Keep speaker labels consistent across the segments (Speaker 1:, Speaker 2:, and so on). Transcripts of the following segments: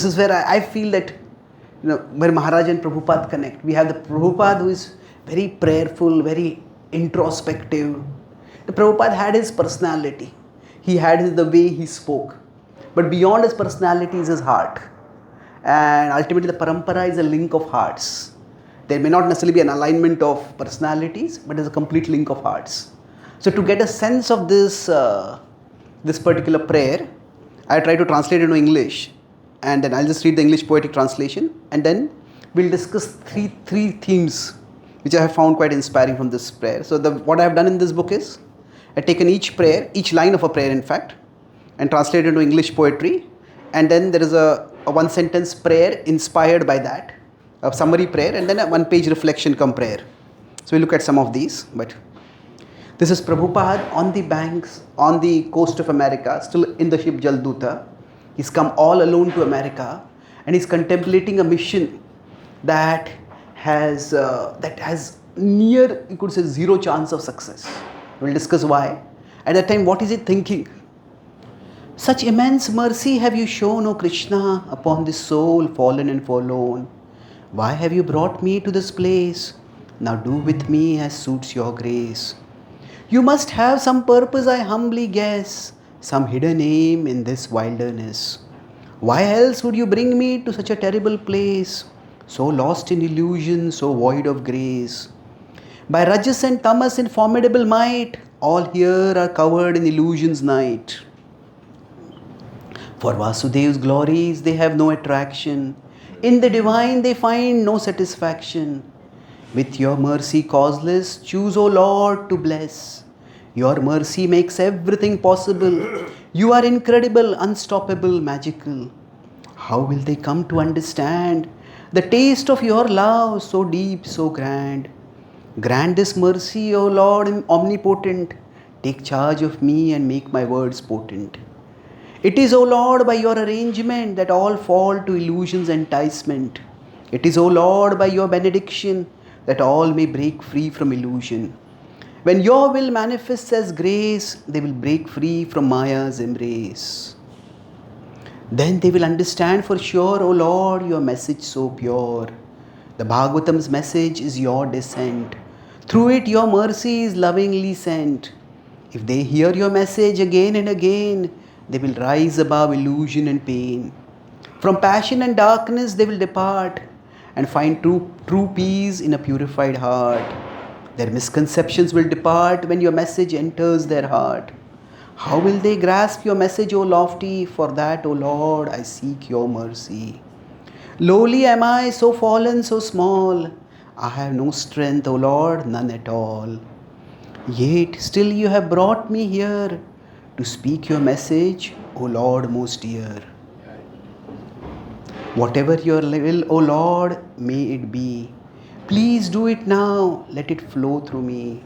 Speaker 1: is where I feel that, where Maharaj and Prabhupada connect. We have the Prabhupada who is very prayerful, very introspective. The Prabhupada had his personality. He had the way he spoke. But beyond his personality is his heart. And ultimately the parampara is a link of hearts. There may not necessarily be an alignment of personalities, but there's a complete link of hearts. So to get a sense of this, this particular prayer, I try to translate it into English. And then I'll just read the English poetic translation. And then we'll discuss three themes which I have found quite inspiring from this prayer. So what I have done in this book is, I've taken each prayer, each line of a prayer in fact, and translated into English poetry. And then there is a one sentence prayer inspired by that, a summary prayer, and then a one page reflection come prayer. So we look at some of these. But this is Prabhupada on the banks, on the coast of America, still in the ship Jalduta. He's come all alone to America, and he's contemplating a mission that has near, you could say, zero chance of success. We'll discuss why. At that time, what is he thinking? Such immense mercy have you shown, O Krishna, upon this soul fallen and forlorn. Why have you brought me to this place? Now do with me as suits your grace. You must have some purpose, I humbly guess, some hidden aim in this wilderness. Why else would you bring me to such a terrible place, so lost in illusion, so void of grace? By Rajas and Tamas in formidable might, all here are covered in illusion's night. For Vasudev's glories they have no attraction, in the divine they find no satisfaction. With your mercy causeless, choose, O Lord, to bless. Your mercy makes everything possible. You are incredible, unstoppable, magical. How will they come to understand the taste of your love, so deep, so grand? Grant this mercy, O Lord omnipotent. Take charge of me and make my words potent. It is, O Lord, by your arrangement that all fall to illusion's enticement. It is, O Lord, by your benediction that all may break free from illusion. When your will manifests as grace, they will break free from Maya's embrace. Then they will understand for sure, O Lord, your message so pure. The Bhagavatam's message is your descent. Through it your mercy is lovingly sent. If they hear your message again and again, they will rise above illusion and pain. From passion and darkness they will depart and find true peace in a purified heart. Their misconceptions will depart when your message enters their heart. How will they grasp your message, O lofty? For that, O Lord, I seek your mercy. Lowly am I, so fallen, so small. I have no strength, O Lord, none at all. Yet still you have brought me here to speak your message, O Lord most dear. Whatever your will, O Lord, may it be. Please do it now, let it flow through me.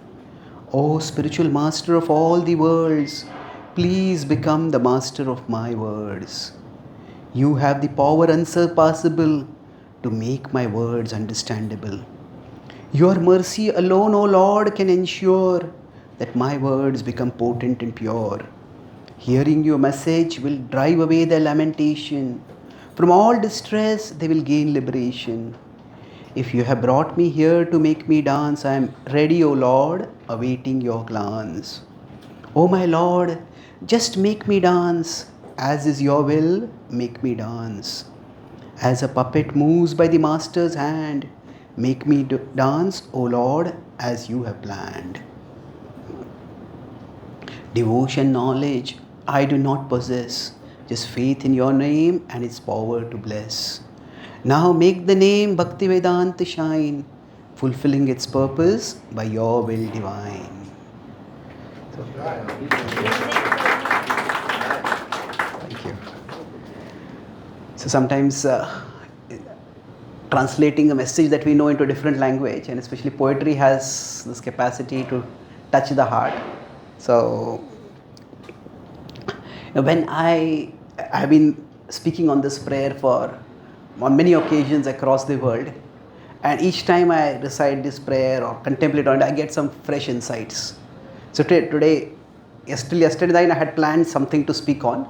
Speaker 1: O spiritual master of all the worlds, please become the master of my words. You have the power unsurpassable to make my words understandable. Your mercy alone, O Lord, can ensure that my words become potent and pure. Hearing your message will drive away their lamentation. From all distress, they will gain liberation. If you have brought me here to make me dance, I am ready, O Lord, awaiting your glance. O my Lord, just make me dance. As is your will, make me dance. As a puppet moves by the master's hand, make me dance, O Lord, as you have planned. Devotion, knowledge, I do not possess, just faith in your name and its power to bless. Now make the name Bhaktivedanta shine, fulfilling its purpose by your will divine. Thank you. So sometimes translating a message that we know into a different language, and especially poetry has this capacity to touch the heart. So when I have been speaking on this prayer on many occasions across the world, and each time I recite this prayer or contemplate on it, I get some fresh insights. So yesterday night I had planned something to speak on,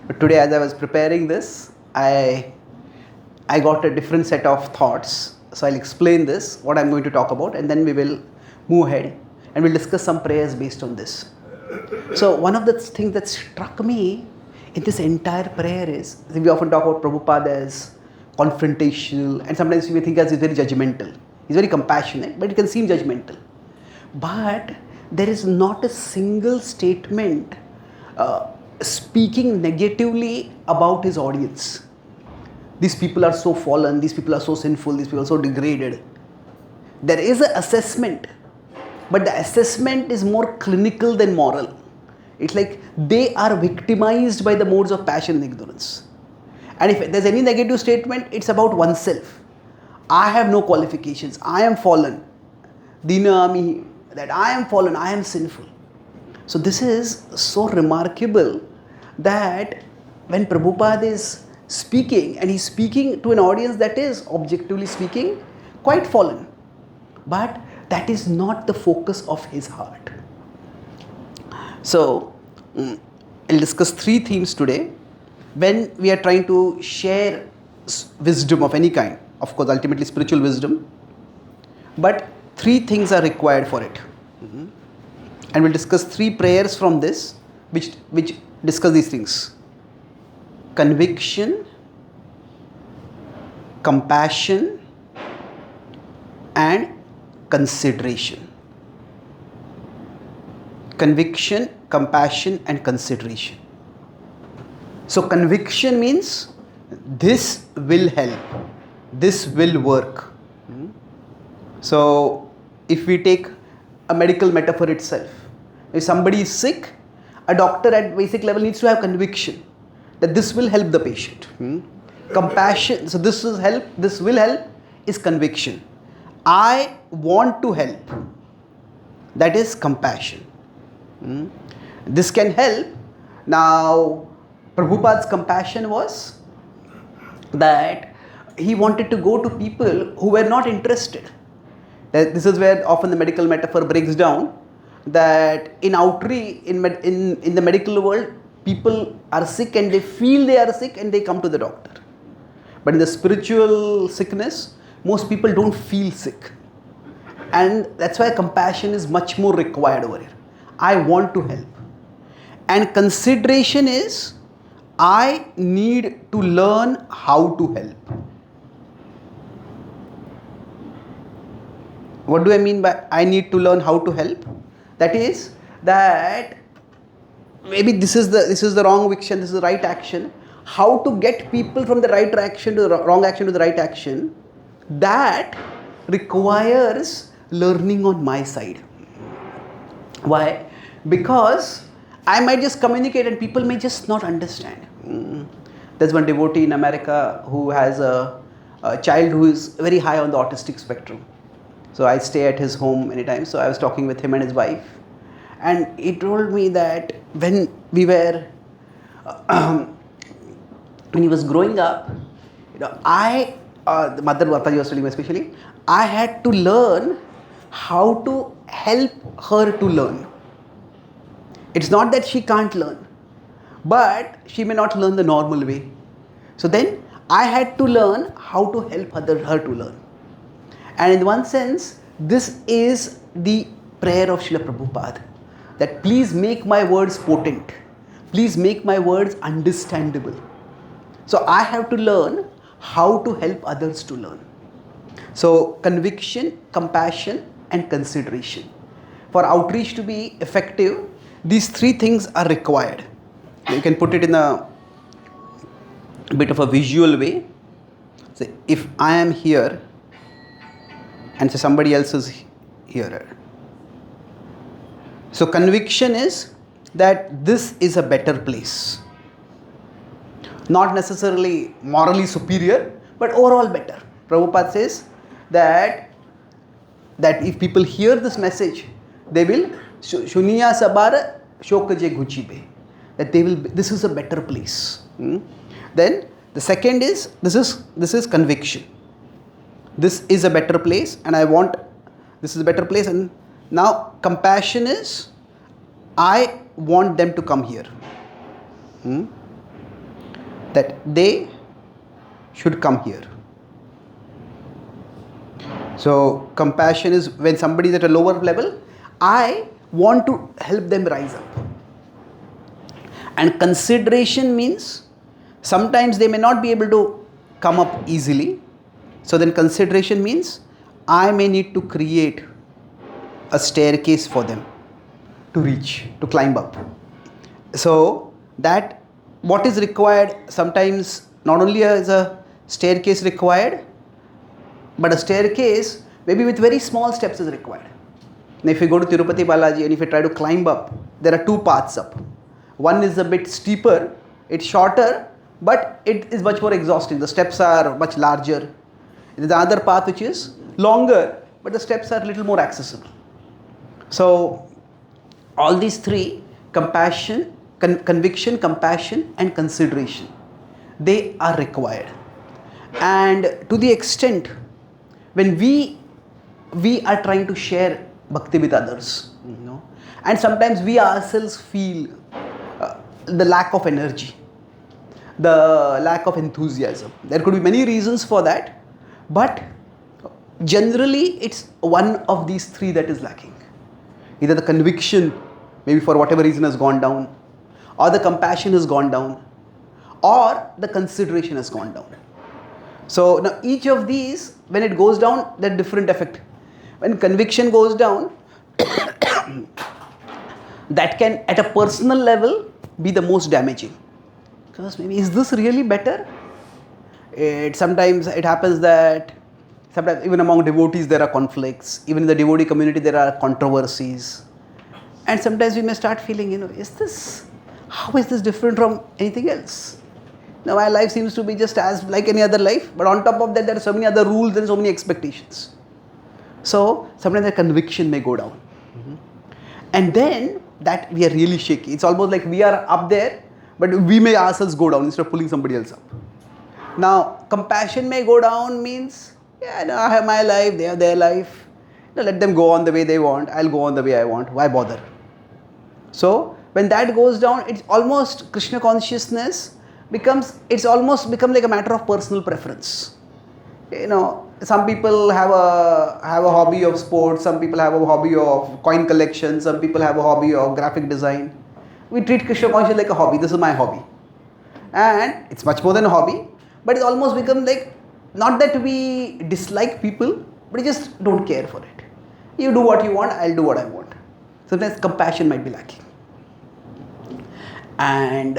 Speaker 1: but today as I was preparing this, I I got a different set of thoughts. So I'll explain this, what I'm going to talk about, and then we will move ahead and we'll discuss some prayers based on this. So one of the things that struck me in this entire prayer is, we often talk about Prabhupada as confrontational, and sometimes we think as he's very judgmental. He's very compassionate, but it can seem judgmental. But there is not a single statement speaking negatively about his audience. These people are so fallen, these people are so sinful, these people are so degraded. There is an assessment, but the assessment is more clinical than moral. It's like they are victimized by the modes of passion and ignorance. And if there's any negative statement, it's about oneself. I have no qualifications, I am fallen. Dinami, that I am fallen, I am sinful. So this is so remarkable that when Prabhupada is speaking, and he's speaking to an audience that is, objectively speaking, quite fallen, but that is not the focus of his heart. So I'll discuss 3 themes today. When we are trying to share wisdom of any kind, of course ultimately spiritual wisdom, but 3 things are required for it. And we'll discuss 3 prayers from this which discuss these things: conviction, compassion, and consideration. Conviction, compassion, and consideration. So conviction means this will help, this will work. So if we take a medical metaphor itself, if somebody is sick, a doctor at basic level needs to have conviction that this will help the patient. Compassion, so this will help is conviction. I want to help, that is compassion. This can help. Now Prabhupada's compassion was that he wanted to go to people who were not interested. This is where often the medical metaphor breaks down, that in outreach, in the medical world, people are sick and they feel they are sick and they come to the doctor. But in the spiritual sickness, most people don't feel sick. And that's why compassion is much more required over here. I want to help. And consideration is, I need to learn how to help. What do I mean by I need to learn how to help? That is that maybe this is the wrong action, this is the right action. How to get people from the right action to the wrong action to the right action, that requires learning on my side. Why? Because I might just communicate and people may just not understand. There's one devotee in America who has a child who is very high on the autistic spectrum. So I stay at his home many times. So I was talking with him and his wife, and he told me that when we were, when he was growing up, the mother Mataji was telling me especially, I had to learn how to help her to learn. It's not that she can't learn, but she may not learn the normal way. So then I had to learn how to help her to learn. And in one sense, this is the prayer of Srila Prabhupada, that please make my words potent, please make my words understandable. So I have to learn how to help others to learn. So conviction, compassion, and consideration. For outreach to be effective, these 3 things are required. You can put it in a bit of a visual way. So if I am here and so somebody else is here. So conviction is that this is a better place. Not necessarily morally superior, but overall better. Prabhupada says that if people hear this message, they will Shuniya Sabara Shokaje Guchibe. That they will, this is a better place. Then the second is, this is conviction. This is a better place and I want, this is a better place. And now compassion is, I want them to come here. That they should come here. So compassion is when somebody is at a lower level, I want to help them rise up. And consideration means sometimes they may not be able to come up easily. So then consideration means I may need to create a staircase for them to reach, to climb up. So that what is required sometimes not only is a staircase required, but a staircase maybe with very small steps is required. Now if you go to Tirupati Balaji and if you try to climb up, there are two paths up. One is a bit steeper, it's shorter, but it is much more exhausting. The steps are much larger. There is another path which is longer, but the steps are a little more accessible. So all these three, compassion, conviction, compassion and consideration, they are required. And to the extent when we are trying to share bhakti with others, and sometimes we ourselves feel the lack of energy, the lack of enthusiasm. There could be many reasons for that, but generally it's one of these three that is lacking. Either the conviction, maybe for whatever reason, has gone down, or the compassion has gone down, or the consideration has gone down. So now each of these, when it goes down, that different effect. When conviction goes down, that can at a personal level be the most damaging. Because maybe, is this really better? Sometimes it happens that sometimes even among devotees there are conflicts, even in the devotee community there are controversies, and sometimes we may start feeling, how is this different from anything else? Now my life seems to be just as like any other life, but on top of that there are so many other rules and so many expectations. So sometimes the conviction may go down. And then that we are really shaky. It's almost like we are up there, but we may ourselves go down instead of pulling somebody else up. Now compassion may go down means, I have my life, they have their life. Let them go on the way they want, I'll go on the way I want. Why bother? So when that goes down, it's almost Krishna consciousness it's almost become like a matter of personal preference. Some people have a hobby of sports, some people have a hobby of coin collection, some people have a hobby of graphic design. We treat Krishna consciousness like a hobby. This is my hobby. And it's much more than a hobby, but it's almost become like, not that we dislike people, but we just don't care for it. You do what you want, I'll do what I want. Sometimes compassion might be lacking. And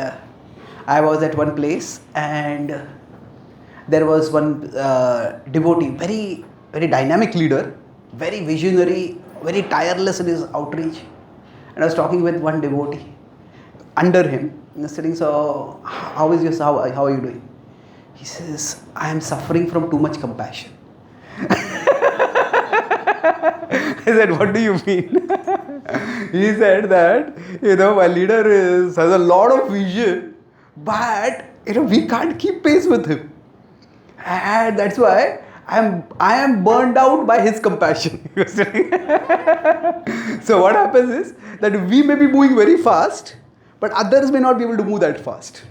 Speaker 1: I was at one place and there was one devotee, very, very dynamic leader, very visionary, very tireless in his outreach. And I was talking with one devotee under him, and I was saying, so how are you doing? He says, I am suffering from too much compassion. I said, what do you mean? He said that, my leader has a lot of vision, but we can't keep pace with him. And that's why I am burned out by his compassion. So what happens is that we may be moving very fast, but others may not be able to move that fast.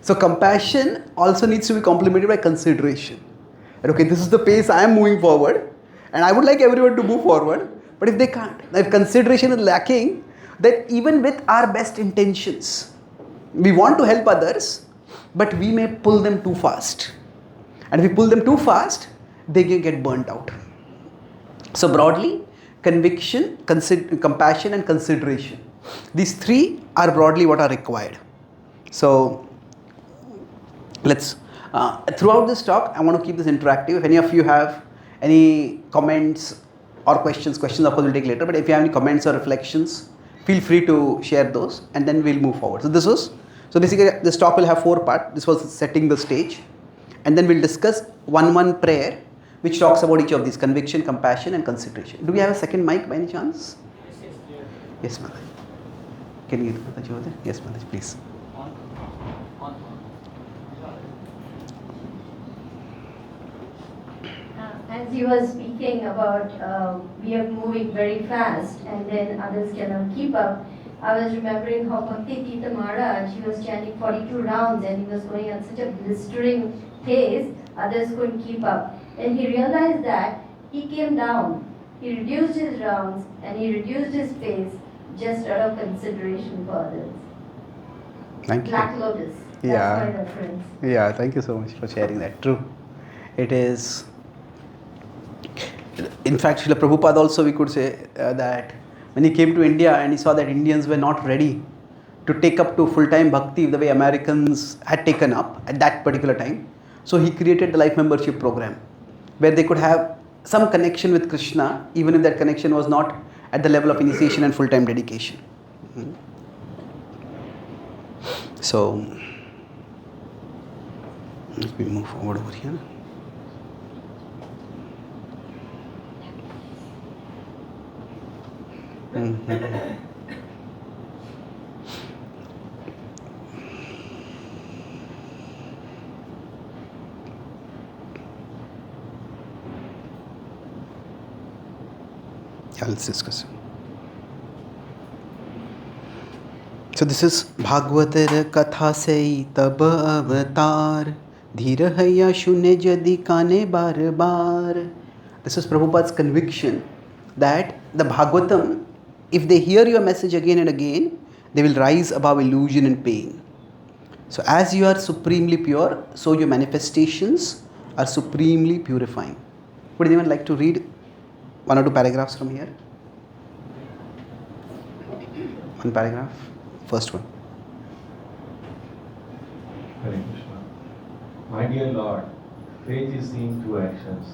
Speaker 1: So compassion also needs to be complemented by consideration. And okay, this is the pace I am moving forward, and I would like everyone to move forward, but if they can't, if consideration is lacking, then even with our best intentions, we want to help others, but we may pull them too fast. And if we pull them too fast, they can get burnt out. So broadly, conviction, compassion and consideration. These three are broadly what are required. So let's, throughout this talk, I want to keep this interactive. If any of you have any comments or questions of course we'll take later, but if you have any comments or reflections, feel free to share those and then we'll move forward. So basically this talk will have 4 parts. This was setting the stage. And then we'll discuss one prayer which talks about each of these: conviction, compassion and consideration. Do we have a second mic by any chance? Yes, Mataji. Can you get Mataji over there? Yes, Mataji, please.
Speaker 2: As you were speaking about we are moving very fast and then others cannot keep up, I was remembering how Bhakti Tita Maharaj, he was chanting 42 rounds and he was going at such a blistering pace, others couldn't keep up. And he realized that he came down. He reduced his rounds and he reduced his pace just out of consideration for others.
Speaker 1: Thank you.
Speaker 2: Black Lotus. That's
Speaker 1: Yeah.
Speaker 2: my reference.
Speaker 1: Yeah, thank you so much for sharing that. True. It is. In fact, Srila Prabhupada also, we could say that when he came to India and he saw that Indians were not ready to take up to full-time bhakti the way Americans had taken up at that particular time. So he created the life membership program where they could have some connection with Krishna, even if that connection was not at the level of initiation and full-time dedication. Mhm. So, let me move forward over here. Mhm. Yeah, let's discuss. So this is Bhagavatar Katha Sei Tab Avatar Dhira Haya Shune Jadi Kane Bar Bar. This is Prabhupada's conviction that the Bhagavatam, if they hear your message again and again, they will rise above illusion and pain. So as you are supremely pure, so your manifestations are supremely purifying. Would anyone like to read one or two paragraphs from here? One paragraph. First one.
Speaker 3: Hare Krishna. My dear Lord, faith is seen through actions.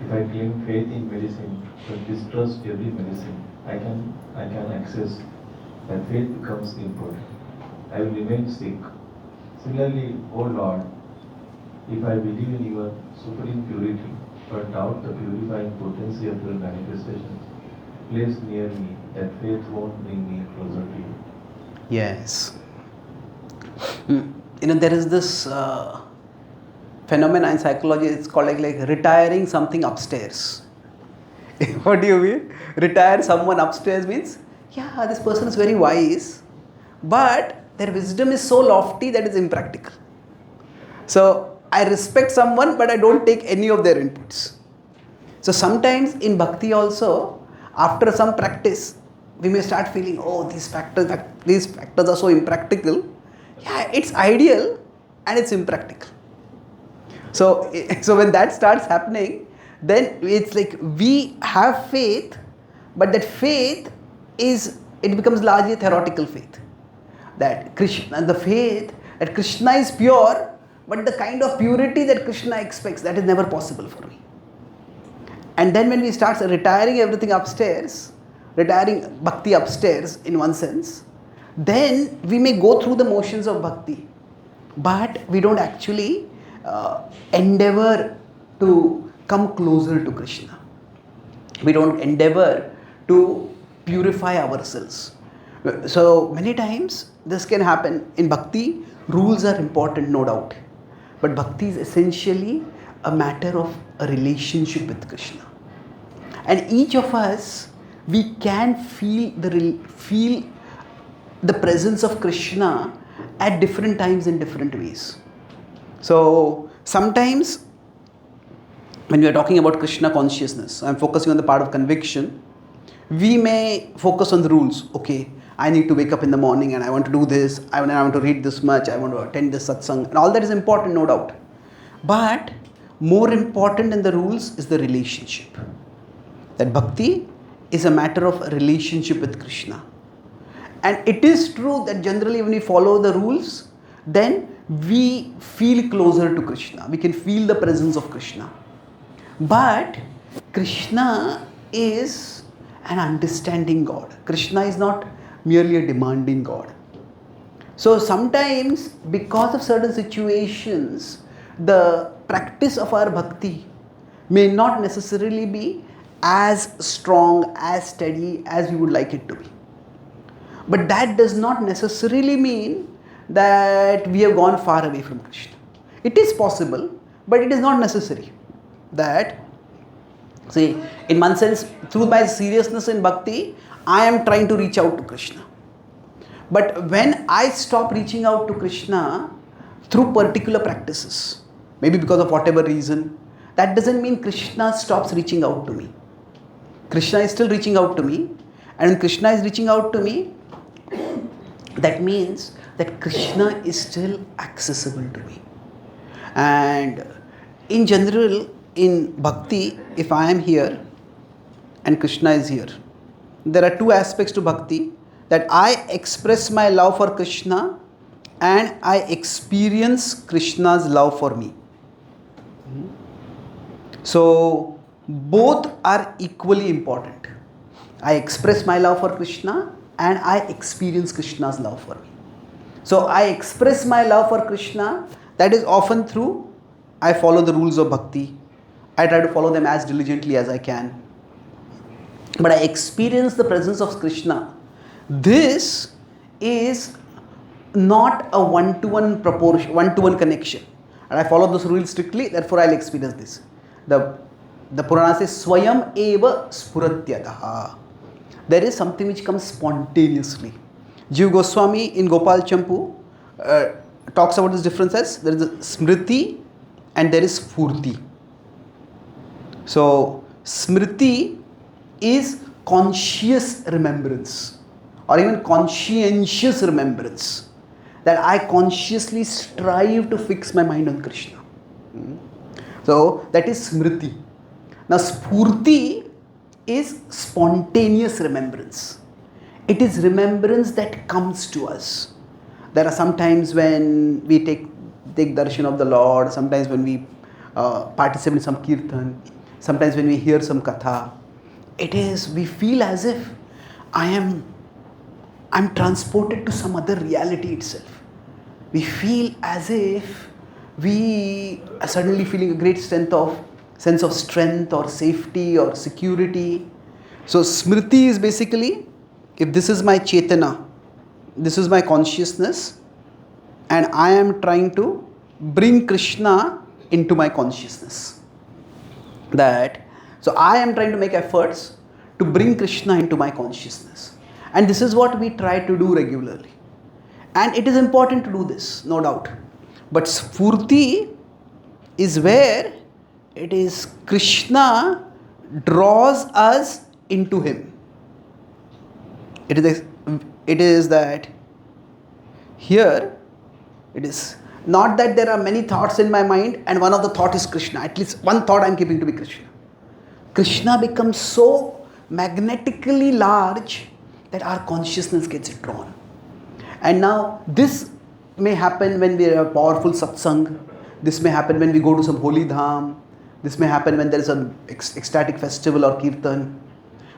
Speaker 3: If I claim faith in medicine but distrust every medicine I can access, that faith becomes important. I will remain sick. Similarly, O Lord, if I believe in your supreme purity but doubt the purifying potency of your manifestations, place near me that faith won't bring me closer to you.
Speaker 1: Yes. There is this phenomena in psychology, it's called like retiring something upstairs. What do you mean? Retire someone upstairs means, yeah, this person is very wise, but their wisdom is so lofty that it's impractical. So I respect someone, but I don't take any of their inputs. So sometimes in bhakti also, after some practice, we may start feeling, oh, these factors are so impractical. Yeah, it's ideal and it's impractical. So when that starts happening, then it's like we have faith, but that faith becomes largely theoretical faith. That the faith that Krishna is pure, but the kind of purity that Krishna expects, that is never possible for me. And then when we start retiring everything upstairs, retiring bhakti upstairs in one sense, then we may go through the motions of bhakti, but we don't actually endeavor to come closer to Krishna. We don't endeavor to purify ourselves. So many times this can happen in bhakti. Rules are important, no doubt, but bhakti is essentially a matter of a relationship with Krishna. And each of us, we can feel the presence of Krishna at different times in different ways. So sometimes when we are talking about Krishna consciousness, I'm focusing on the part of conviction, we may focus on the rules. Okay, I need to wake up in the morning and I want to do this, I want to read this much, I want to attend this satsang, and all that is important, no doubt. But more important than the rules is the relationship. That bhakti is a matter of a relationship with Krishna. And it is true that generally when we follow the rules, then we feel closer to Krishna. We can feel the presence of Krishna. But Krishna is an understanding God. Krishna is not merely a demanding God. So sometimes because of certain situations, the practice of our bhakti may not necessarily be as strong, as steady as we would like it to be. But that does not necessarily mean that we have gone far away from Krishna. It is possible, but it is not necessary. That, see, in one sense, through my seriousness in bhakti, I am trying to reach out to Krishna. But when I stop reaching out to Krishna through particular practices, maybe because of whatever reason, that doesn't mean Krishna stops reaching out to me. Krishna is still reaching out to me, and when Krishna is reaching out to me, that means that Krishna is still accessible to me. And in general, in bhakti, if I am here and Krishna is here, there are two aspects to bhakti, that I express my love for Krishna and I experience Krishna's love for me. So both are equally important. I express my love for Krishna and I experience Krishna's love for me. So I express my love for Krishna, that is often through I follow the rules of bhakti. I try to follow them as diligently as I can. But I experience the presence of Krishna. This is not a one-to-one proportion, one-to-one connection. And I follow those rules strictly, therefore I'll experience this. The Purana says, Swayam eva spuratyataha. There is something which comes spontaneously. Jiva Goswami in Gopal Champu talks about this difference as there is a smriti and there is spurti. So, smriti is conscious remembrance or even conscientious remembrance, that I consciously strive to fix my mind on Krishna. So that is smriti. Now spurti is spontaneous remembrance. It is remembrance that comes to us. There are some times when we take darshan of the Lord, sometimes when we participate in some kirtan, sometimes when we hear some katha. We feel as if I'm transported to some other reality itself. We feel as if we are suddenly feeling a great sense of strength or safety or security. So smriti is basically, if this is my chetana, this is my consciousness, and I am trying to bring Krishna into my consciousness. So I am trying to make efforts to bring Krishna into my consciousness. And this is what we try to do regularly. And it is important to do this, no doubt. But spurti is where it is Krishna draws us into him. It is that here it is not that there are many thoughts in my mind and one of the thought is Krishna. At least one thought I am keeping to be Krishna. Krishna becomes so magnetically large that our consciousness gets drawn. And now this may happen when we have powerful satsang. This may happen when we go to some holy dham. This may happen when there is an ecstatic festival or kirtan.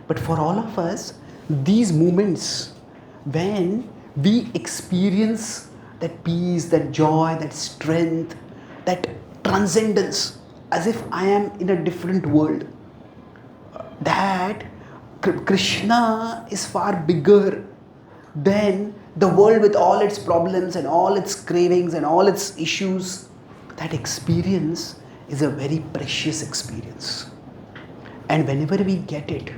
Speaker 1: But for all of us, these moments when we experience that peace, that joy, that strength, that transcendence, as if I am in a different world, that Krishna is far bigger than the world with all its problems and all its cravings and all its issues. That experience is a very precious experience. And whenever we get it,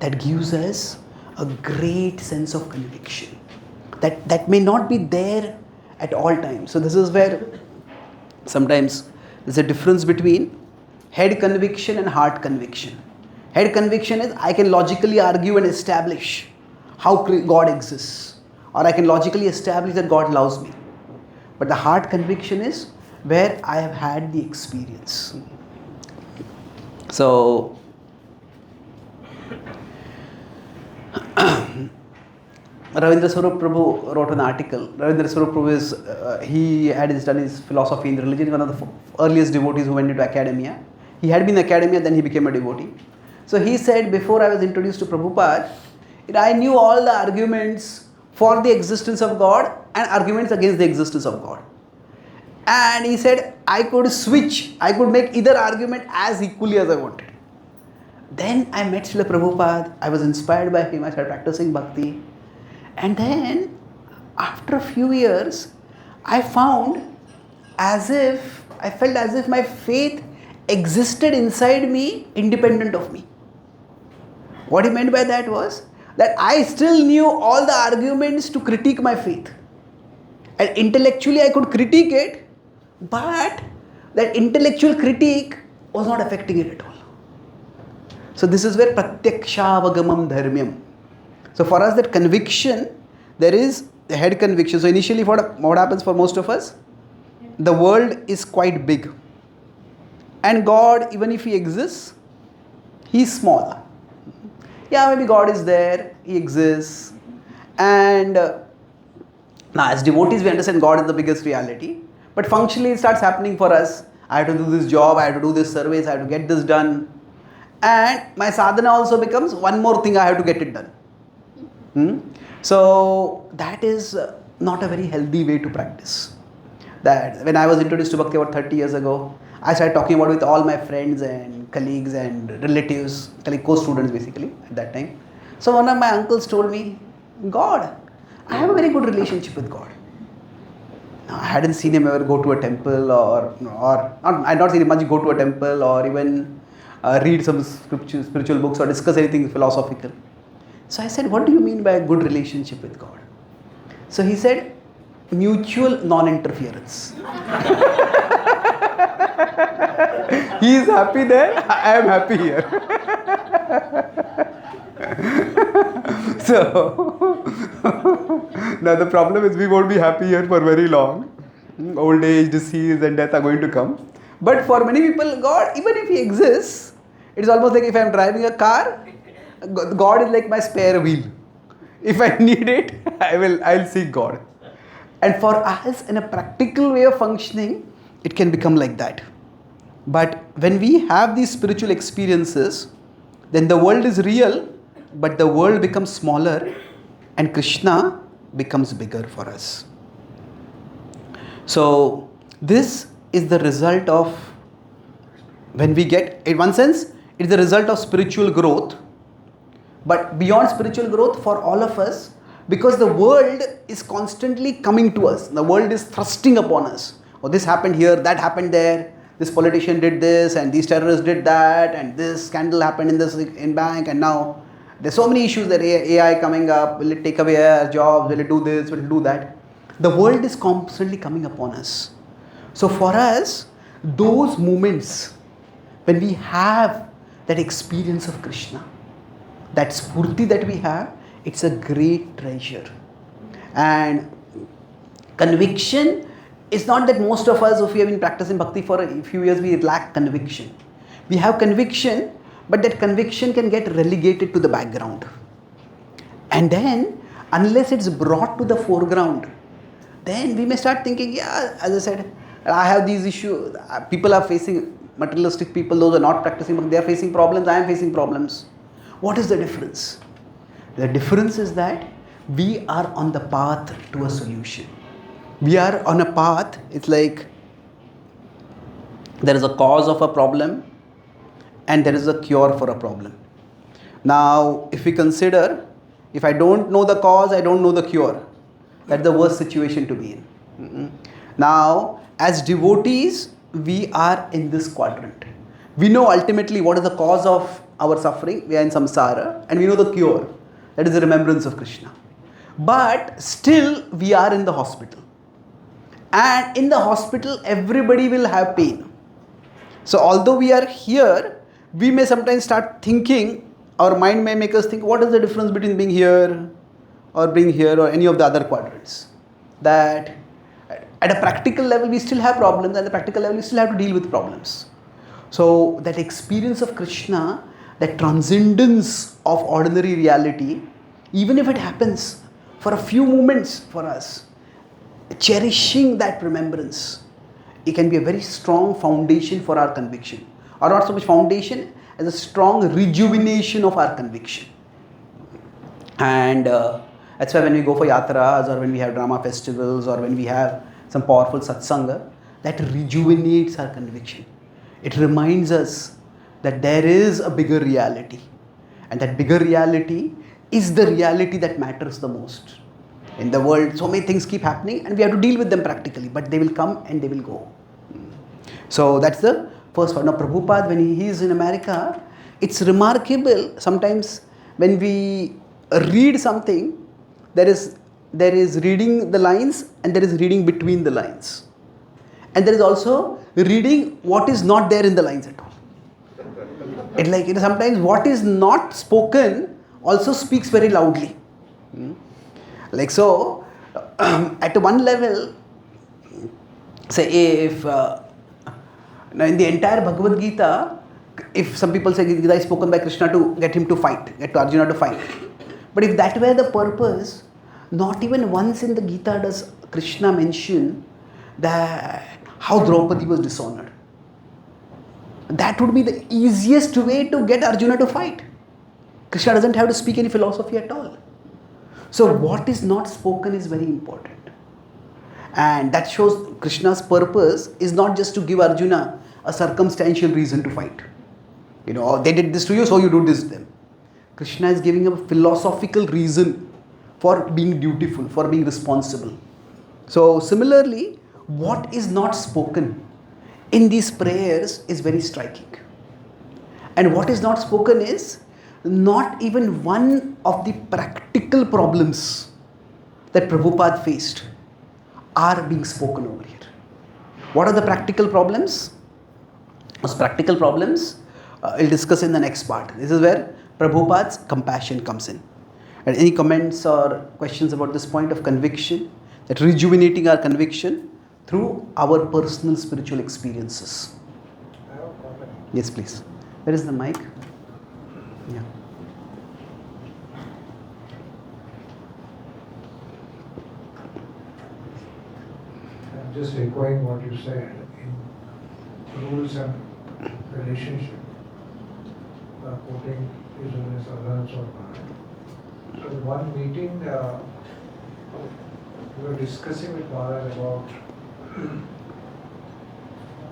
Speaker 1: that gives us a great sense of conviction. That may not be there at all times. So this is where sometimes there's a difference between head conviction and heart conviction. Head conviction is I can logically argue and establish how God exists, or I can logically establish that God loves me. But the heart conviction is where I have had the experience. So Ravindra Swarup Prabhu wrote an article. Ravindra Swarup Prabhu is, he had done his philosophy in religion, one of the earliest devotees who went into academia. He had been in academia, then he became a devotee. So he said, before I was introduced to Prabhupada, I knew all the arguments for the existence of God and arguments against the existence of God. And he said, I could switch, I could make either argument as equally as I wanted. Then I met Srila Prabhupada, I was inspired by him, I started practicing bhakti. And then, after a few years, I felt as if my faith existed inside me, independent of me. What he meant by that was that I still knew all the arguments to critique my faith. And intellectually I could critique it, but that intellectual critique was not affecting it at all. So this is where pratyaksha-avagamam dharmyam. So for us, that conviction, there is the head conviction. So initially, what happens for most of us? The world is quite big. And God, even if He exists, He's small. Yeah, maybe God is there, He exists. And now as devotees, we understand God is the biggest reality. But functionally, it starts happening for us. I have to do this job, I have to do this service, I have to get this done. And my sadhana also becomes one more thing, I have to get it done. So that is not a very healthy way to practice. That when I was introduced to Bhakti about 30 years ago, I started talking about it with all my friends and colleagues and relatives, co-students basically at that time. So one of my uncles told me, God, I have a very good relationship with God. Now, I hadn't seen him ever go to a temple I had not seen him much go to a temple or even read some spiritual books or discuss anything philosophical. So I said, what do you mean by a good relationship with God? So he said, mutual non-interference. He is happy there, I am happy here. So, now the problem is we won't be happy here for very long. Old age, disease and death are going to come. But for many people, God, even if He exists, it's almost like if I am driving a car, God is like my spare wheel. If I need it, I'll seek God. And for us, in a practical way of functioning, it can become like that. But when we have these spiritual experiences, then the world is real, but the world becomes smaller and Krishna becomes bigger for us. So this is the result of when we get, in one sense, it's the result of spiritual growth. But beyond spiritual growth, for all of us, because the world is constantly coming to us, the world is thrusting upon us. Oh, this happened here, that happened there, this politician did this, and these terrorists did that, and this scandal happened in bank, and now there's so many issues that AI coming up. Will it take away our jobs? Will it do this? Will it do that? The world is constantly coming upon us. So for us, those moments when we have that experience of Krishna, that spurti that we have, it's a great treasure. And conviction is not that most of us, if we have been practicing bhakti for a few years, we lack conviction. We have conviction, but that conviction can get relegated to the background. And then, unless it's brought to the foreground, then we may start thinking, yeah, as I said, I have these issues. People are facing, materialistic people, those who are not practicing, but they are facing problems, I am facing problems. What is the difference? The difference is that we are on the path to a solution. We are on a path, it's like there is a cause of a problem and there is a cure for a problem. Now, if we consider, if I don't know the cause, I don't know the cure. That's the worst situation to be in. Now, as devotees, we are in this quadrant. We know ultimately what is the cause of our suffering. We are in samsara, and we know the cure. That is the remembrance of Krishna. But still, we are in the hospital. And in the hospital, everybody will have pain. So although we are here, we may sometimes start thinking, our mind may make us think, what is the difference between being here or being here or any of the other quadrants? That at a practical level, we still have problems, and at the practical level, we still have to deal with problems. So that experience of Krishna, that transcendence of ordinary reality, even if it happens for a few moments for us, cherishing that remembrance, it can be a very strong foundation for our conviction. Or not so much foundation as a strong rejuvenation of our conviction. And that's why when we go for yatras or when we have drama festivals or when we have some powerful satsanga, that rejuvenates our conviction. It reminds us that there is a bigger reality. And that bigger reality is the reality that matters the most. In the world, so many things keep happening and we have to deal with them practically, but they will come and they will go. So that's the first one. Now Prabhupada, when he is in America, it's remarkable. Sometimes when we read something, there is reading the lines and there is reading between the lines. And there is also reading what is not there in the lines at all. It like, sometimes what is not spoken also speaks very loudly. Like so, at one level, say if now in the entire Bhagavad Gita, if some people say Gita is spoken by Krishna to get him to fight, get to Arjuna to fight. But if that were the purpose, not even once in the Gita does Krishna mention that how Draupadi was dishonored. That would be the easiest way to get Arjuna to fight. Krishna doesn't have to speak any philosophy at all. So what is not spoken is very important. And that shows Krishna's purpose is not just to give Arjuna a circumstantial reason to fight. Oh, they did this to you, so you do this to them. Krishna is giving a philosophical reason for being dutiful, for being responsible. So similarly, what is not spoken in these prayers is very striking. And what is not spoken is not even one of the practical problems that Prabhupada faced are being spoken over here. What are the practical problems? Those practical problems I'll discuss in the next part. This is where Prabhupada's compassion comes in. And any comments or questions about this point of conviction, that rejuvenating our conviction through our personal spiritual experiences?
Speaker 4: I have a comment.
Speaker 1: Yes, please. Where is the mic? Yeah.
Speaker 4: I'm just echoing what you said in rules and relationship. Quoting His Holiness Adhans or So in one meeting, we were discussing with Maharaj about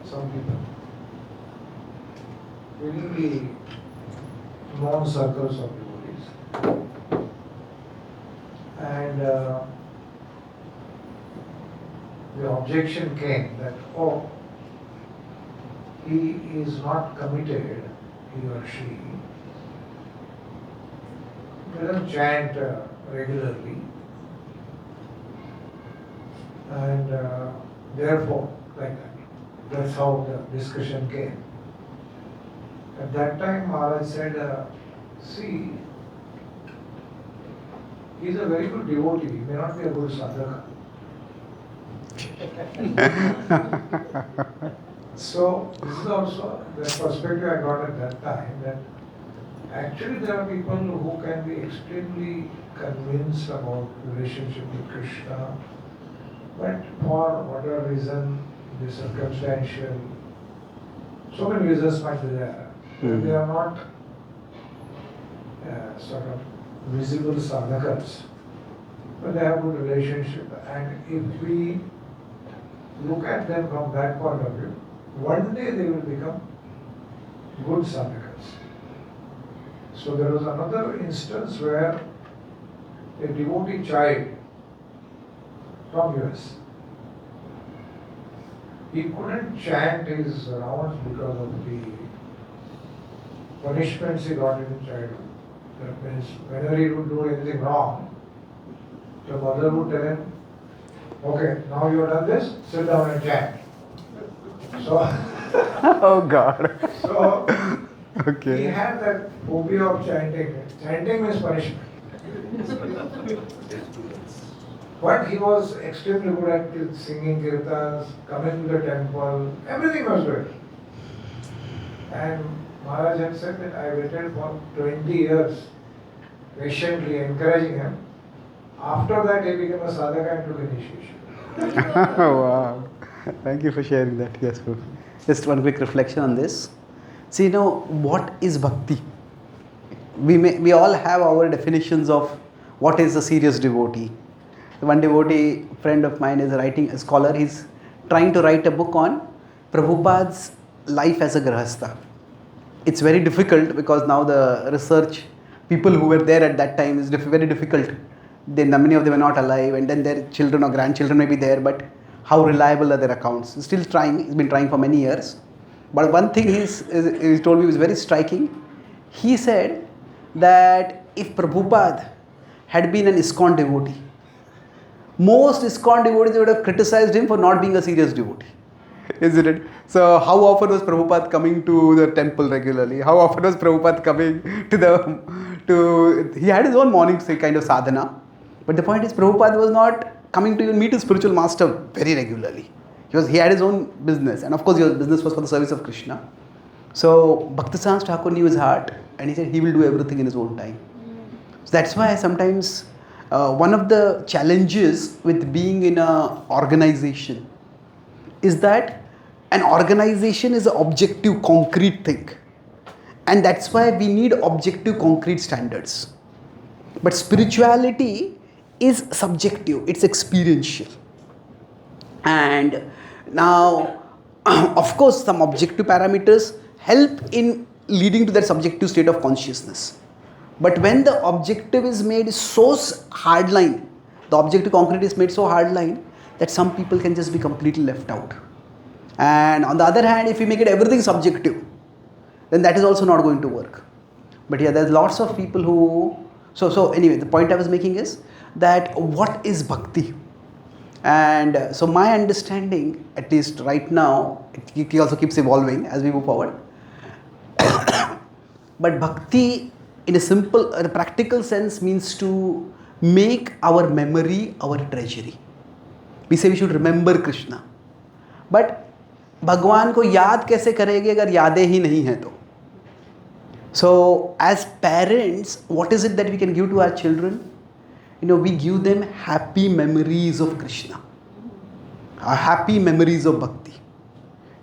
Speaker 4: some people within the known circles of devotees. And the objection came that, oh, he is not committed, he or she doesn't chant regularly, and therefore, like that. That's how the discussion came. At that time, Maharaj said, see, he is a very good devotee, he may not be a good sadhaka. So, this is also the perspective I got at that time, that actually there are people who can be extremely convinced about relationship with Krishna, but for whatever reason, the circumstantial, so many reasons might be there. They are not sort of visible sadhakas, but they have good relationship. And if we look at them from that point of view, one day they will become good sadhakas. So there was another instance where a devotee child from US, he couldn't chant his rounds because of the punishments he got in childhood. That means whenever he would do anything wrong, the mother would tell him, okay, now you have done this, sit down and chant. So,
Speaker 1: Oh God.
Speaker 4: so he
Speaker 1: Okay.
Speaker 4: had that phobia of chanting. Chanting means punishment. But he was extremely good at singing kirtans, coming to the temple, everything was good. And Maharaj had said that I waited for 20 years, patiently encouraging him. After that, he became a sadhaka and took initiation.
Speaker 1: Wow. Thank you for sharing that. Yes, Prabhu. Just one quick reflection on this. See, what is bhakti? We all have our definitions of what is a serious devotee. One devotee friend of mine is a scholar. He's trying to write a book on Prabhupada's life as a grahastha. It's very difficult because now the research people who were there at that time is very difficult. Many of them are not alive, and then their children or grandchildren may be there, but how reliable are their accounts? He's still trying. He's been trying for many years. But one thing he told me was very striking. He said that if Prabhupada had been an ISKCON devotee, most ISKCON devotees would have criticized him for not being a serious devotee. Isn't it? So how often was Prabhupada coming to the temple regularly? How often was Prabhupada coming he had his own morning kind of sadhana. But the point is Prabhupada was not coming to meet his spiritual master very regularly. He had his own business, and of course his business was for the service of Krishna. So Bhaktisaraj Thakur knew his heart, and he said he will do everything in his own time. So that's why sometimes one of the challenges with being in an organization is that an organization is an objective, concrete thing. And that's why we need objective, concrete standards. But spirituality is subjective, it's experiential. And now, of course, some objective parameters help in leading to that subjective state of consciousness. But when the objective is made so hardline, the objective concrete is made so hardline that some people can just be completely left out. And on the other hand, if we make it everything subjective, then that is also not going to work. But yeah, there's lots of people who... So anyway, the point I was making is that what is bhakti? And so my understanding, at least right now, it also keeps evolving as we move forward. But bhakti, in a practical sense, means to make our memory our treasury. We say we should remember Krishna. But भगवान को याद कैसे करेंगे अगर यादें ही नहीं हैं तो? So as parents, what is it that we can give to our children? We give them happy memories of Krishna, happy memories of bhakti.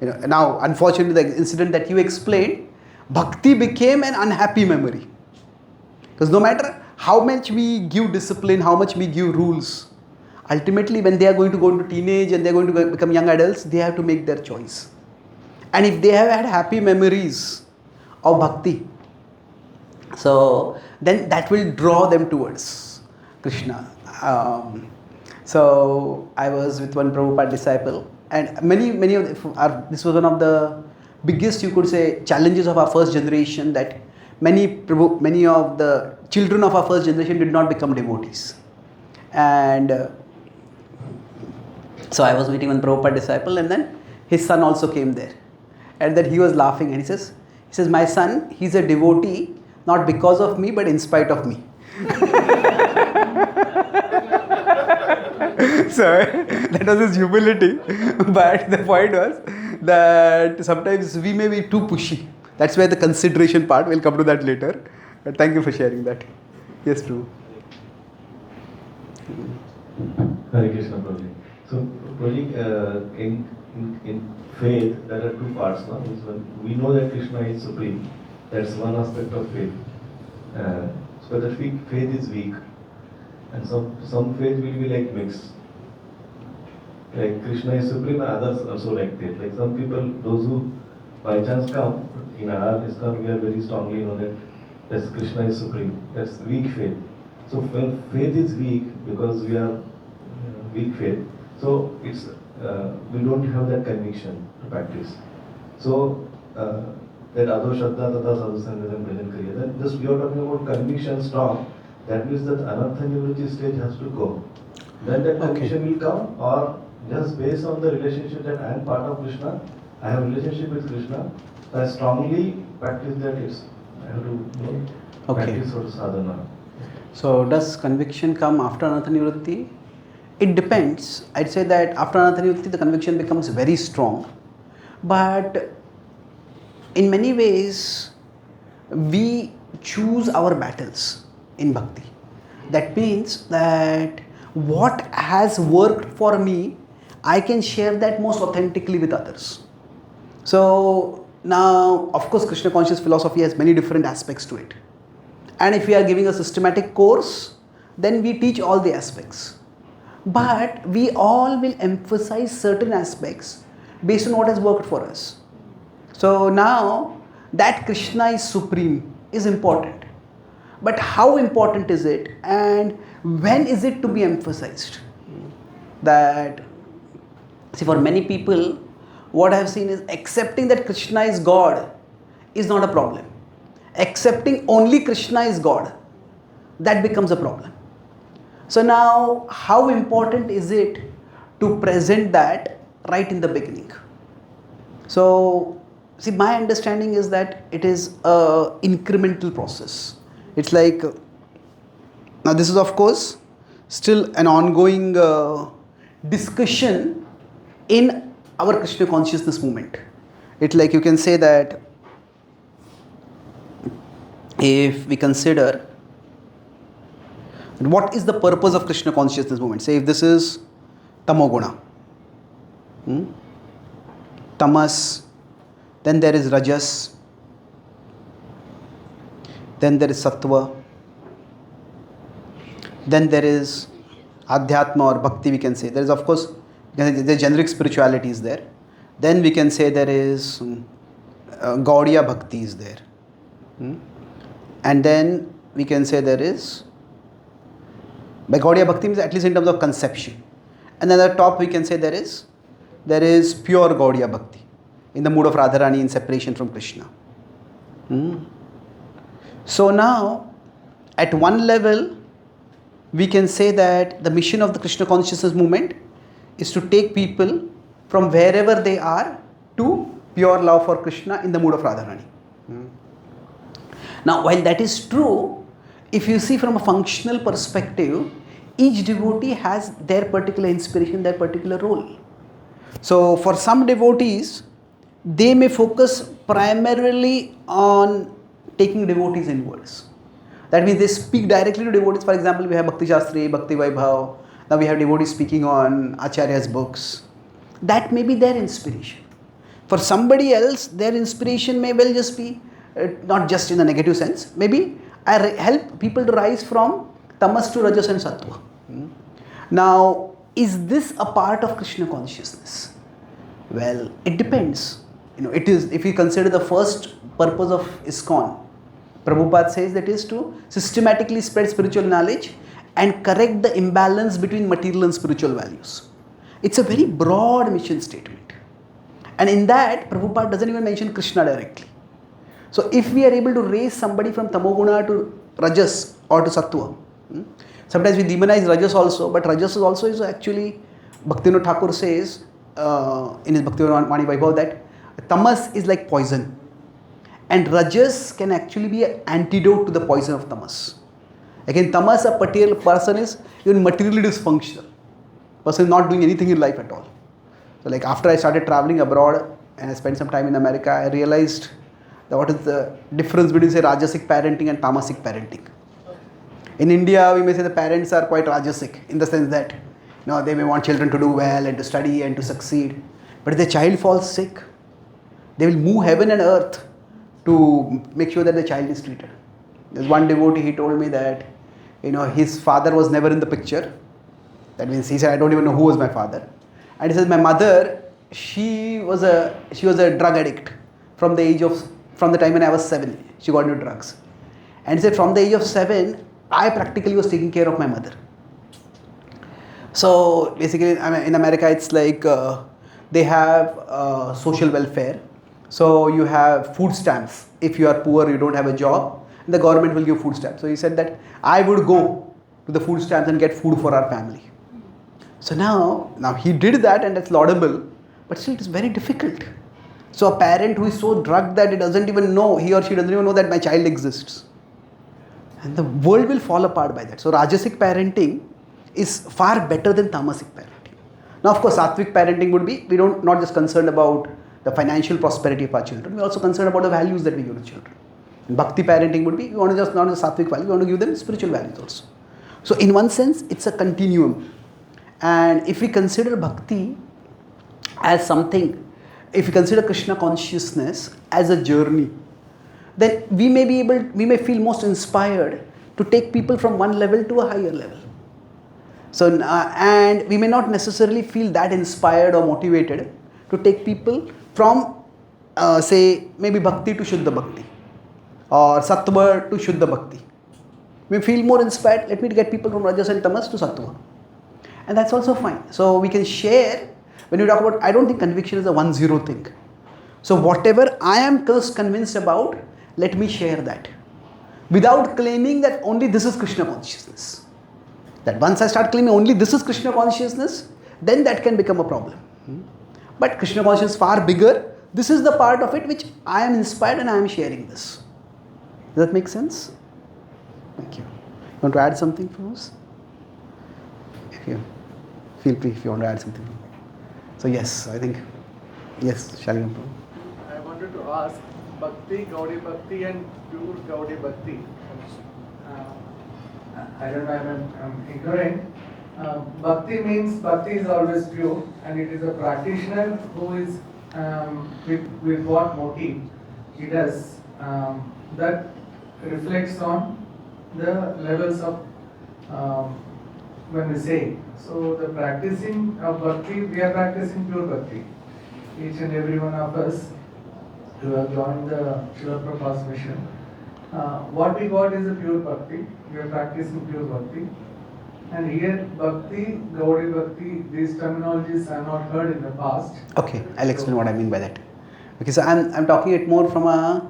Speaker 1: Now, unfortunately, the incident that you explained, bhakti became an unhappy memory. Because no matter how much we give discipline, how much we give rules, ultimately when they are going to go into teenage and they are going to become young adults, they have to make their choice. And if they have had happy memories of bhakti, so then that will draw them towards Krishna. So I was with one Prabhupada disciple, and many of this was one of the biggest, you could say, challenges of our first generation, that many of the children of our first generation did not become devotees. And so I was meeting one Prabhupada disciple, and then his son also came there, and then he was laughing, and he says, my son, he's a devotee not because of me but in spite of me. So that was his humility. But the point was that sometimes we may be too pushy. That's where the consideration part, we'll come to that later. But thank you for sharing that. Yes, true.
Speaker 3: Hare Krishna, Prabhuji. So, Prabhuji, in faith, there are two parts. One is when we know that Krishna is supreme. That's one aspect of faith. So that faith is weak, and some faith will be like mixed. Like Krishna is supreme, and others also like that. Like some people, those who by chance come in our ISKCON, we are very strongly know that Krishna is supreme. That's weak faith. So when faith is weak, because we are weak faith, so it's we don't have that conviction to practice. So that Ado Shraddha Tata Sadhu Sangatam Bhajan Kriya. Then just we are talking about conviction strong. That means that Anartha Nivritti stage has to go. Then that conviction will come, or just based on the relationship that I am part of Krishna, I have a relationship with Krishna, I strongly practice that I have to practice sort of sadhana.
Speaker 1: So does conviction come after Anartha Nivritti? It depends. I'd say that after Anartha Nivritti the conviction becomes very strong. But in many ways, we choose our battles in bhakti. That means that what has worked for me, I can share that most authentically with others. So now, of course, Krishna conscious philosophy has many different aspects to it. And if we are giving a systematic course, then we teach all the aspects. But we all will emphasize certain aspects based on what has worked for us. So now that Krishna is supreme is important. But how important is it, and when is it to be emphasized? That, see, for many people, what I have seen is accepting that Krishna is God is not a problem. Accepting only Krishna is God, that becomes a problem. So now, how important is it to present that right in the beginning? So, see, my understanding is that it is a incremental process. It's like, now this is of course still an ongoing discussion in our Krishna consciousness movement. It's like you can say that if we consider what is the purpose of Krishna consciousness movement, say if this is tamoguna, tamas, then there is rajas, then there is sattva, then there is adhyatma or bhakti, we can say. There is of course, the generic spirituality is there. Then we can say there is Gaudiya bhakti is there. And then we can say there is, by Gaudiya bhakti means at least in terms of conception. And then at the top we can say there is pure Gaudiya bhakti in the mood of Radharani in separation from Krishna. So now at one level we can say that the mission of the Krishna consciousness movement is to take people from wherever they are to pure love for Krishna in the mood of Radharani. Now while that is true, if you see from a functional perspective, each devotee has their particular inspiration, their particular role. So for some devotees, they may focus primarily on taking devotees inwards. That means they speak directly to devotees. For example, we have Bhakti Shastri, Bhakti Vaibhav. Now we have devotees speaking on Acharya's books. That may be their inspiration. For somebody else, their inspiration may well just be, not just in a negative sense, maybe I help people to rise from tamas to rajas and sattva. Now, is this a part of Krishna consciousness? Well, it depends. It is, if you consider the first purpose of ISKCON, Prabhupada says that is to systematically spread spiritual knowledge and correct the imbalance between material and spiritual values. It's a very broad mission statement. And in that, Prabhupada doesn't even mention Krishna directly. So if we are able to raise somebody from tamoguna to rajas or to sattva, sometimes we demonize rajas also, but rajas is actually, Bhaktivinoda Thakur says in his Bhaktivinoda Vaibhav that tamas is like poison. And rajas can actually be an antidote to the poison of tamas. Again, tamas, a particular person is even materially dysfunctional. Person is not doing anything in life at all. So like after I started traveling abroad and I spent some time in America, I realized that what is the difference between say rajasic parenting and tamasic parenting. In India, we may say the parents are quite rajasic in the sense that they may want children to do well and to study and to succeed. But if the child falls sick, they will move heaven and earth to make sure that the child is treated. There's one devotee, he told me that his father was never in the picture. That means he said, I don't even know who was my father. And he says, my mother, she was a drug addict from the time when I was 7. She got into drugs. And he said, from the age of 7, I practically was taking care of my mother. So basically, in America, it's like they have social welfare. So you have food stamps. If you are poor, you don't have a job, the government will give food stamps. So he said that I would go to the food stamps and get food for our family. So now he did that and that's laudable, but still it is very difficult. So a parent who is so drugged that he or she doesn't even know that my child exists. And the world will fall apart by that. So Rajasic parenting is far better than Tamasic parenting. Now of course Sattvic parenting would be, we don't not just concerned about the financial prosperity of our children, we are also concerned about the values that we give to children. And Bhakti parenting would be, we want to just not just Sattvic values, we want to give them spiritual values also. So in one sense, it's a continuum. And if we consider Bhakti as something, if we consider Krishna consciousness as a journey, then we may feel most inspired to take people from one level to a higher level. So, and we may not necessarily feel that inspired or motivated to take people from, say, maybe Bhakti to Shuddha Bhakti or Sattva to Shuddha Bhakti. We feel more inspired, let me get people from Rajas and Tamas to Sattva. And that's also fine. So we can share, when we talk about, I don't think conviction is a 1-0 thing. So whatever I am convinced about, let me share that. Without claiming that only this is Krishna consciousness. That once I start claiming only this is Krishna consciousness, then that can become a problem. But Krishna consciousness is far bigger this is the part of it which I am inspired and I am sharing this. Does that make sense? Thank you. You want to add something, Feroz? If you feel free if you want to add something. So yes, I think, yes, shall we?
Speaker 5: I wanted to ask, Bhakti, Gaudiya Bhakti and pure Gaudiya Bhakti. I don't know if I'm ignorant. Bhakti means Bhakti is always pure, and it is a practitioner who is with what motive he does. That reflects on the levels of when we say. So the practicing of Bhakti, we are practicing pure Bhakti. Each and every one of us who have joined the Srila Prabhupada's mission. What we got is a pure Bhakti. We are practicing pure Bhakti. And here, Bhakti, Gaudiya Bhakti, these terminologies I have not heard in the past.
Speaker 1: Okay, I'll explain what I mean by that. Okay, so I'm talking it more from a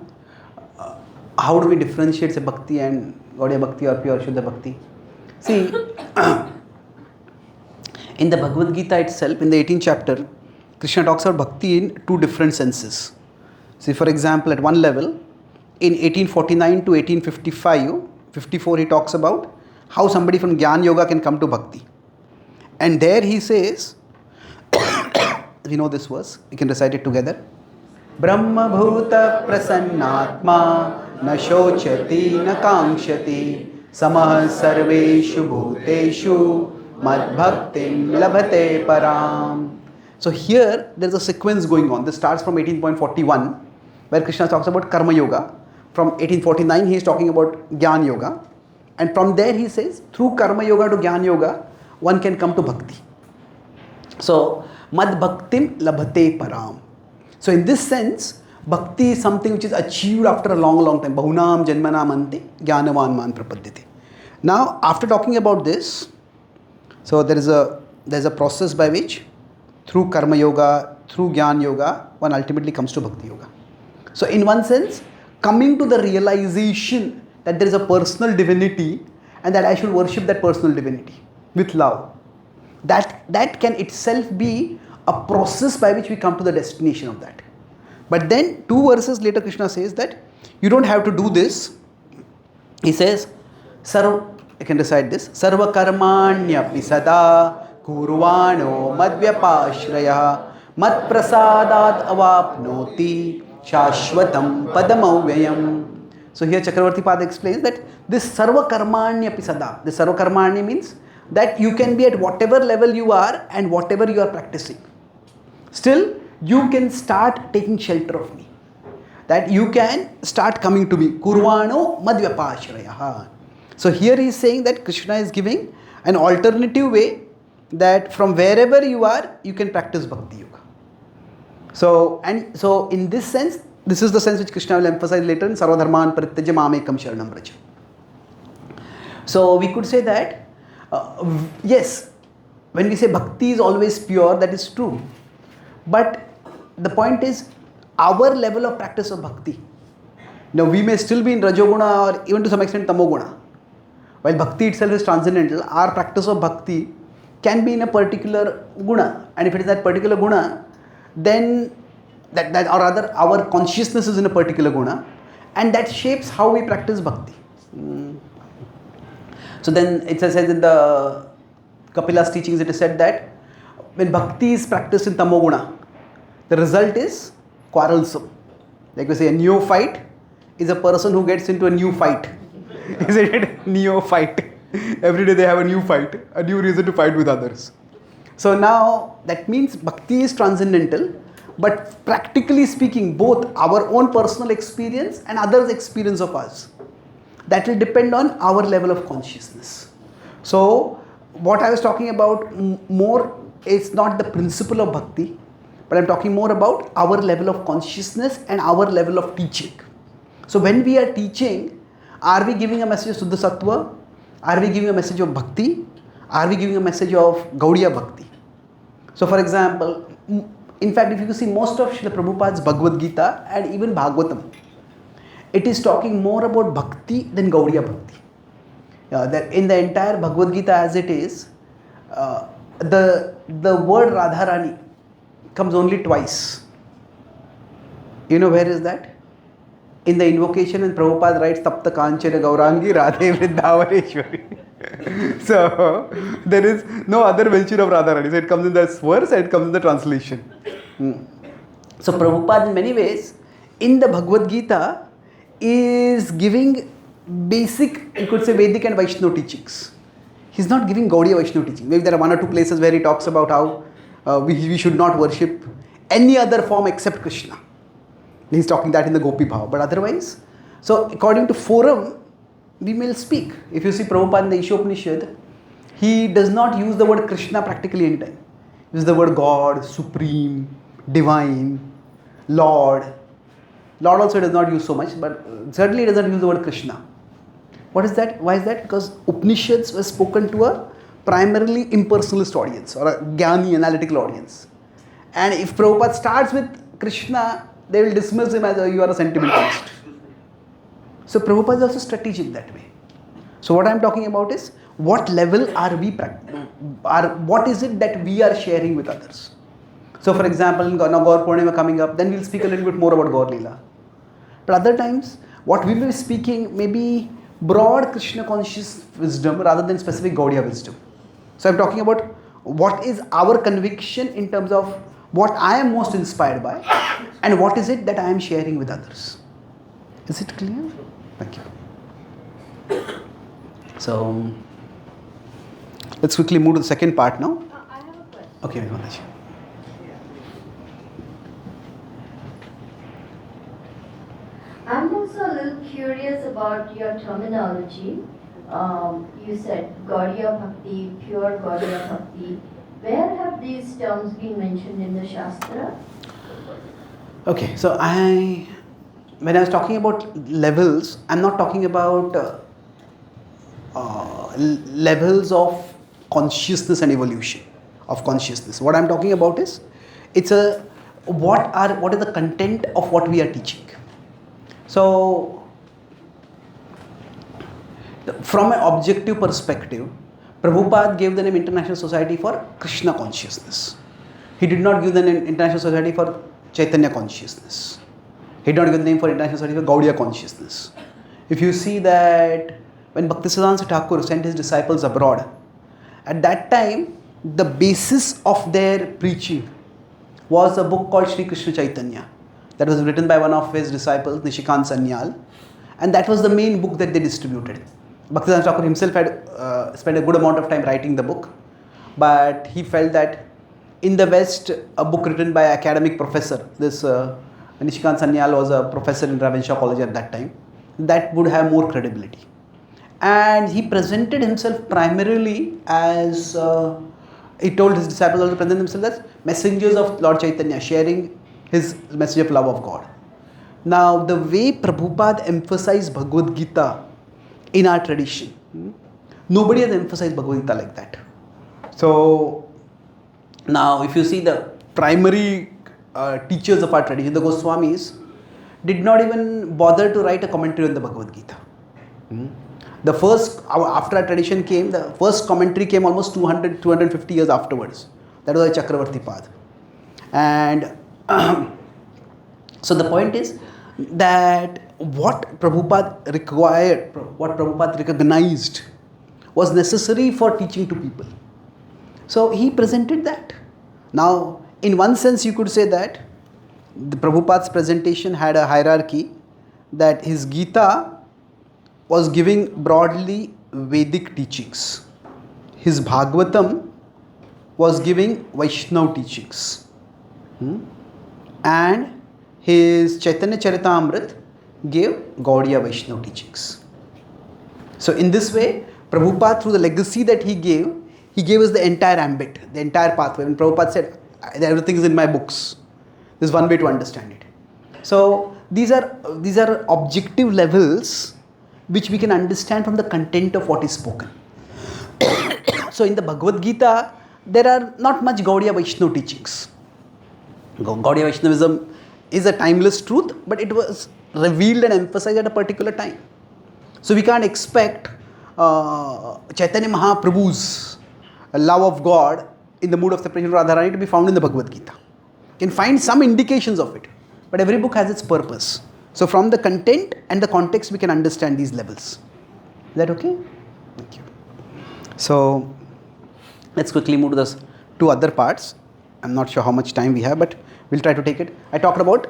Speaker 1: how do we differentiate say Bhakti and Gaudiya Bhakti or pure Shuddha Bhakti? See, in the Bhagavad Gita itself, in the 18th chapter, Krishna talks about Bhakti in two different senses. See, for example, at one level, in 1849 to 54, he talks about how somebody from Jnana Yoga can come to Bhakti. And there he says, we know this verse, we can recite it together. Brahma Bhuta Prasannatma Na Shochati Na Kankshati Samah Sarveshu Bhuteshu Mad Bhaktim Labhate Param. So here there is a sequence going on. This starts from 18.41 where Krishna talks about Karma Yoga. From 1849 he is talking about Jnana Yoga. And from there he says through Karma Yoga to Jnana Yoga one can come to Bhakti. So Mad Bhaktim Labhate Param. So in this sense, Bhakti is something which is achieved after a long time. Bahunam Janmanam Ante Jnanavan Man Prapadyate. Now after talking about this, so there is a process by which through Karma Yoga, through Jnana Yoga, one ultimately comes to Bhakti Yoga. So in one sense, coming to the realization that there is a personal divinity and that I should worship that personal divinity with love. That can itself be a process by which we come to the destination of that. But then 2 verses later Krishna says that you don't have to do this. He says, I can recite this. Sarva karmanyapi sada kurvano madvyapashraya mat prasadat avapnoti shashvatam padamavyayam. So here Chakravarti Pada explains that this sarva karmanyapi sada, this sarva karmanya means that you can be at whatever level you are and whatever you are practicing. Still, you can start taking shelter of me. That you can start coming to me. Kurvano madvyapashrayaha. So here he is saying that Krishna is giving an alternative way that from wherever you are, you can practice Bhakti Yoga. So in this sense, this is the sense which Krishna will emphasize later in Sarvadharman Parityajya Mamekam Sharanam Vraja. So we could say that, yes, when we say Bhakti is always pure, that is true. But the point is, our level of practice of Bhakti. Now we may still be in Rajoguna or even to some extent Tamoguna. While Bhakti itself is transcendental, our practice of Bhakti can be in a particular guna. And if it is that particular guna, then or rather our consciousness is in a particular guna. And that shapes how we practice Bhakti. So then it says in the Kapila's teachings, it is said that when Bhakti is practiced in Tamoguna, the result is quarrelsome. Like we say, a neophyte is a person who gets into a new fight. Isn't it? Neophyte. Every day they have a new fight, a new reason to fight with others. So now that means Bhakti is transcendental, but practically speaking, both our own personal experience and others' experience of us, that will depend on our level of consciousness. So what I was talking about more is not the principle of Bhakti, but I'm talking more about our level of consciousness and our level of teaching. So when we are teaching, are we giving a message of Suddha Sattva? Are we giving a message of Bhakti? Are we giving a message of Gaudiya Bhakti? So for example, in fact, if you see most of Srila Prabhupada's Bhagavad Gita and even Bhagavatam, it is talking more about Bhakti than Gaudiya Bhakti. That in the entire Bhagavad Gita as it is, the word Radharani comes only twice. You know where is that? In the invocation, and Prabhupada writes Tapta Kanchana Gaurangi Radhe Vrindavaneshwari. So there is no other mention of Radharani. So it comes in the verse and it comes in the translation. So Prabhupada in many ways in the Bhagavad Gita is giving basic, you could say, Vedic and Vaishnava teachings. He's not giving Gaudiya Vaishnava teaching. Maybe there are one or two places where he talks about how we should not worship any other form except Krishna. He's talking that in the Gopi Bhava. But otherwise, so according to forum, we may speak. If you see Prabhupada in the Ishopanishad, he does not use the word Krishna practically any time. He uses the word God, Supreme, Divine, Lord. Lord also does not use so much, but certainly he does not use the word Krishna. What is that? Why is that? Because Upanishads were spoken to a primarily impersonalist audience or a Jnani analytical audience. And if Prabhupada starts with Krishna, they will dismiss him as you are a sentimentalist. So Prabhupada is also strategic that way. So what I am talking about is what level are we what is it that we are sharing with others? So for example, now Gaur Purnima coming up, then we'll speak a little bit more about Gaur Leela. But other times, what we will be speaking may be broad Krishna conscious wisdom rather than specific Gaudiya wisdom. So I'm talking about what is our conviction in terms of what I am most inspired by and what is it that I am sharing with others. Is it clear? Thank you. So let's quickly move to the second part now.
Speaker 2: I have a question.
Speaker 1: Okay, Mataji.
Speaker 2: I'm also a little curious about your terminology. You said Gaudiya Bhakti, pure Gaudiya Bhakti. Where have these terms been mentioned in the Shastra?
Speaker 1: Okay, so when I was talking about levels, I'm not talking about levels of consciousness and evolution of consciousness. What I'm talking about is what is the content of what we are teaching. So from an objective perspective, Prabhupada gave the name International Society for Krishna Consciousness. He did not give the name International Society for Chaitanya Consciousness. He did not give the name for International Society for Gaudiya Consciousness. If you see that when Bhaktisiddhanta Thakur sent his disciples abroad, at that time the basis of their preaching was a book called Sri Krishna Chaitanya that was written by one of his disciples, Nishikant Sanyal, and that was the main book that they distributed. Bhaktisiddhanta Thakur himself had spent a good amount of time writing the book, but he felt that in the West, a book written by an academic professor, this Nishikant Sanyal was a professor in Ravenshaw College at that time, that would have more credibility. And he presented himself primarily as, he told his disciples also to present themselves as messengers of Lord Chaitanya, sharing his message of love of God. Now, the way Prabhupada emphasized Bhagavad Gita in our tradition, nobody has emphasized Bhagavad Gita like that. So, now if you see the primary teachers of our tradition, the Goswamis, did not even bother to write a commentary on the Bhagavad Gita. The first, after our tradition came, the first commentary came almost 250 years afterwards. That was a Chakravarti Pad. And so the point is that what Prabhupada required, what Prabhupada recognized was necessary for teaching to people. So he presented that. Now, in one sense, you could say that the Prabhupada's presentation had a hierarchy, that his Gita was giving broadly Vedic teachings. His Bhagavatam was giving Vaishnava teachings. And his Chaitanya Charitamrita gave Gaudiya Vaishnava teachings. So in this way, Prabhupada, through the legacy that he gave us the entire ambit, the entire pathway. When Prabhupada said, everything is in my books, this is one way to understand it. So these are objective levels which we can understand from the content of what is spoken. So in the Bhagavad Gita, there are not much Gaudiya Vaishnava teachings. Gaudiya Vaishnavism is a timeless truth, but it was revealed and emphasized at a particular time. So we can't expect Chaitanya Mahaprabhu's love of God in the mood of separation of Radharani to be found in the Bhagavad Gita. You can find some indications of it, but every book has its purpose. So from the content and the context, we can understand these levels. Is that okay? Thank you. So let's quickly move to the two other parts. I'm not sure how much time we have, but we'll try to take it. I talked about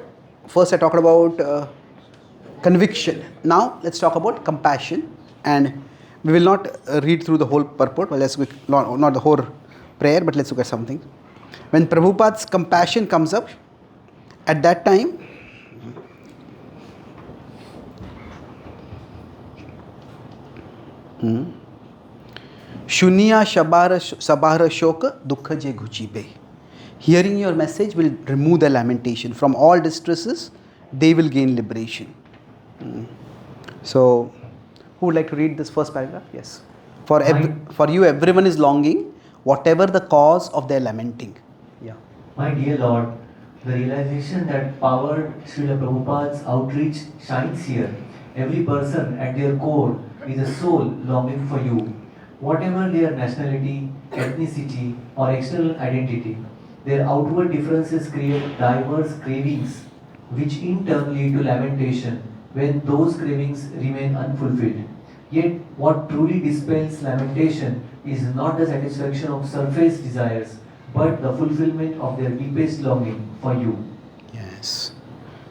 Speaker 1: conviction. Now let's talk about compassion, and we will not read through the whole purport. Well, let's look, not the whole prayer, but let's look at something. When Prabhupada's compassion comes up, at that time, Shunya Sabara Shoka Dukha Je Ghuchibe. Hearing your message will remove the lamentation. From all distresses, they will gain liberation. So, who would like to read this first paragraph? Yes. For you, everyone is longing, whatever the cause of their lamenting. Yeah.
Speaker 6: My dear Lord, the realization that powered Srila Prabhupada's outreach shines here. Every person at their core is a soul longing for you. Whatever their nationality, ethnicity, or external identity, their outward differences create diverse cravings, which in turn lead to lamentation when those cravings remain unfulfilled. Yet, what truly dispels lamentation is not the satisfaction of surface desires, but the fulfillment of their deepest longing for you.
Speaker 1: Yes.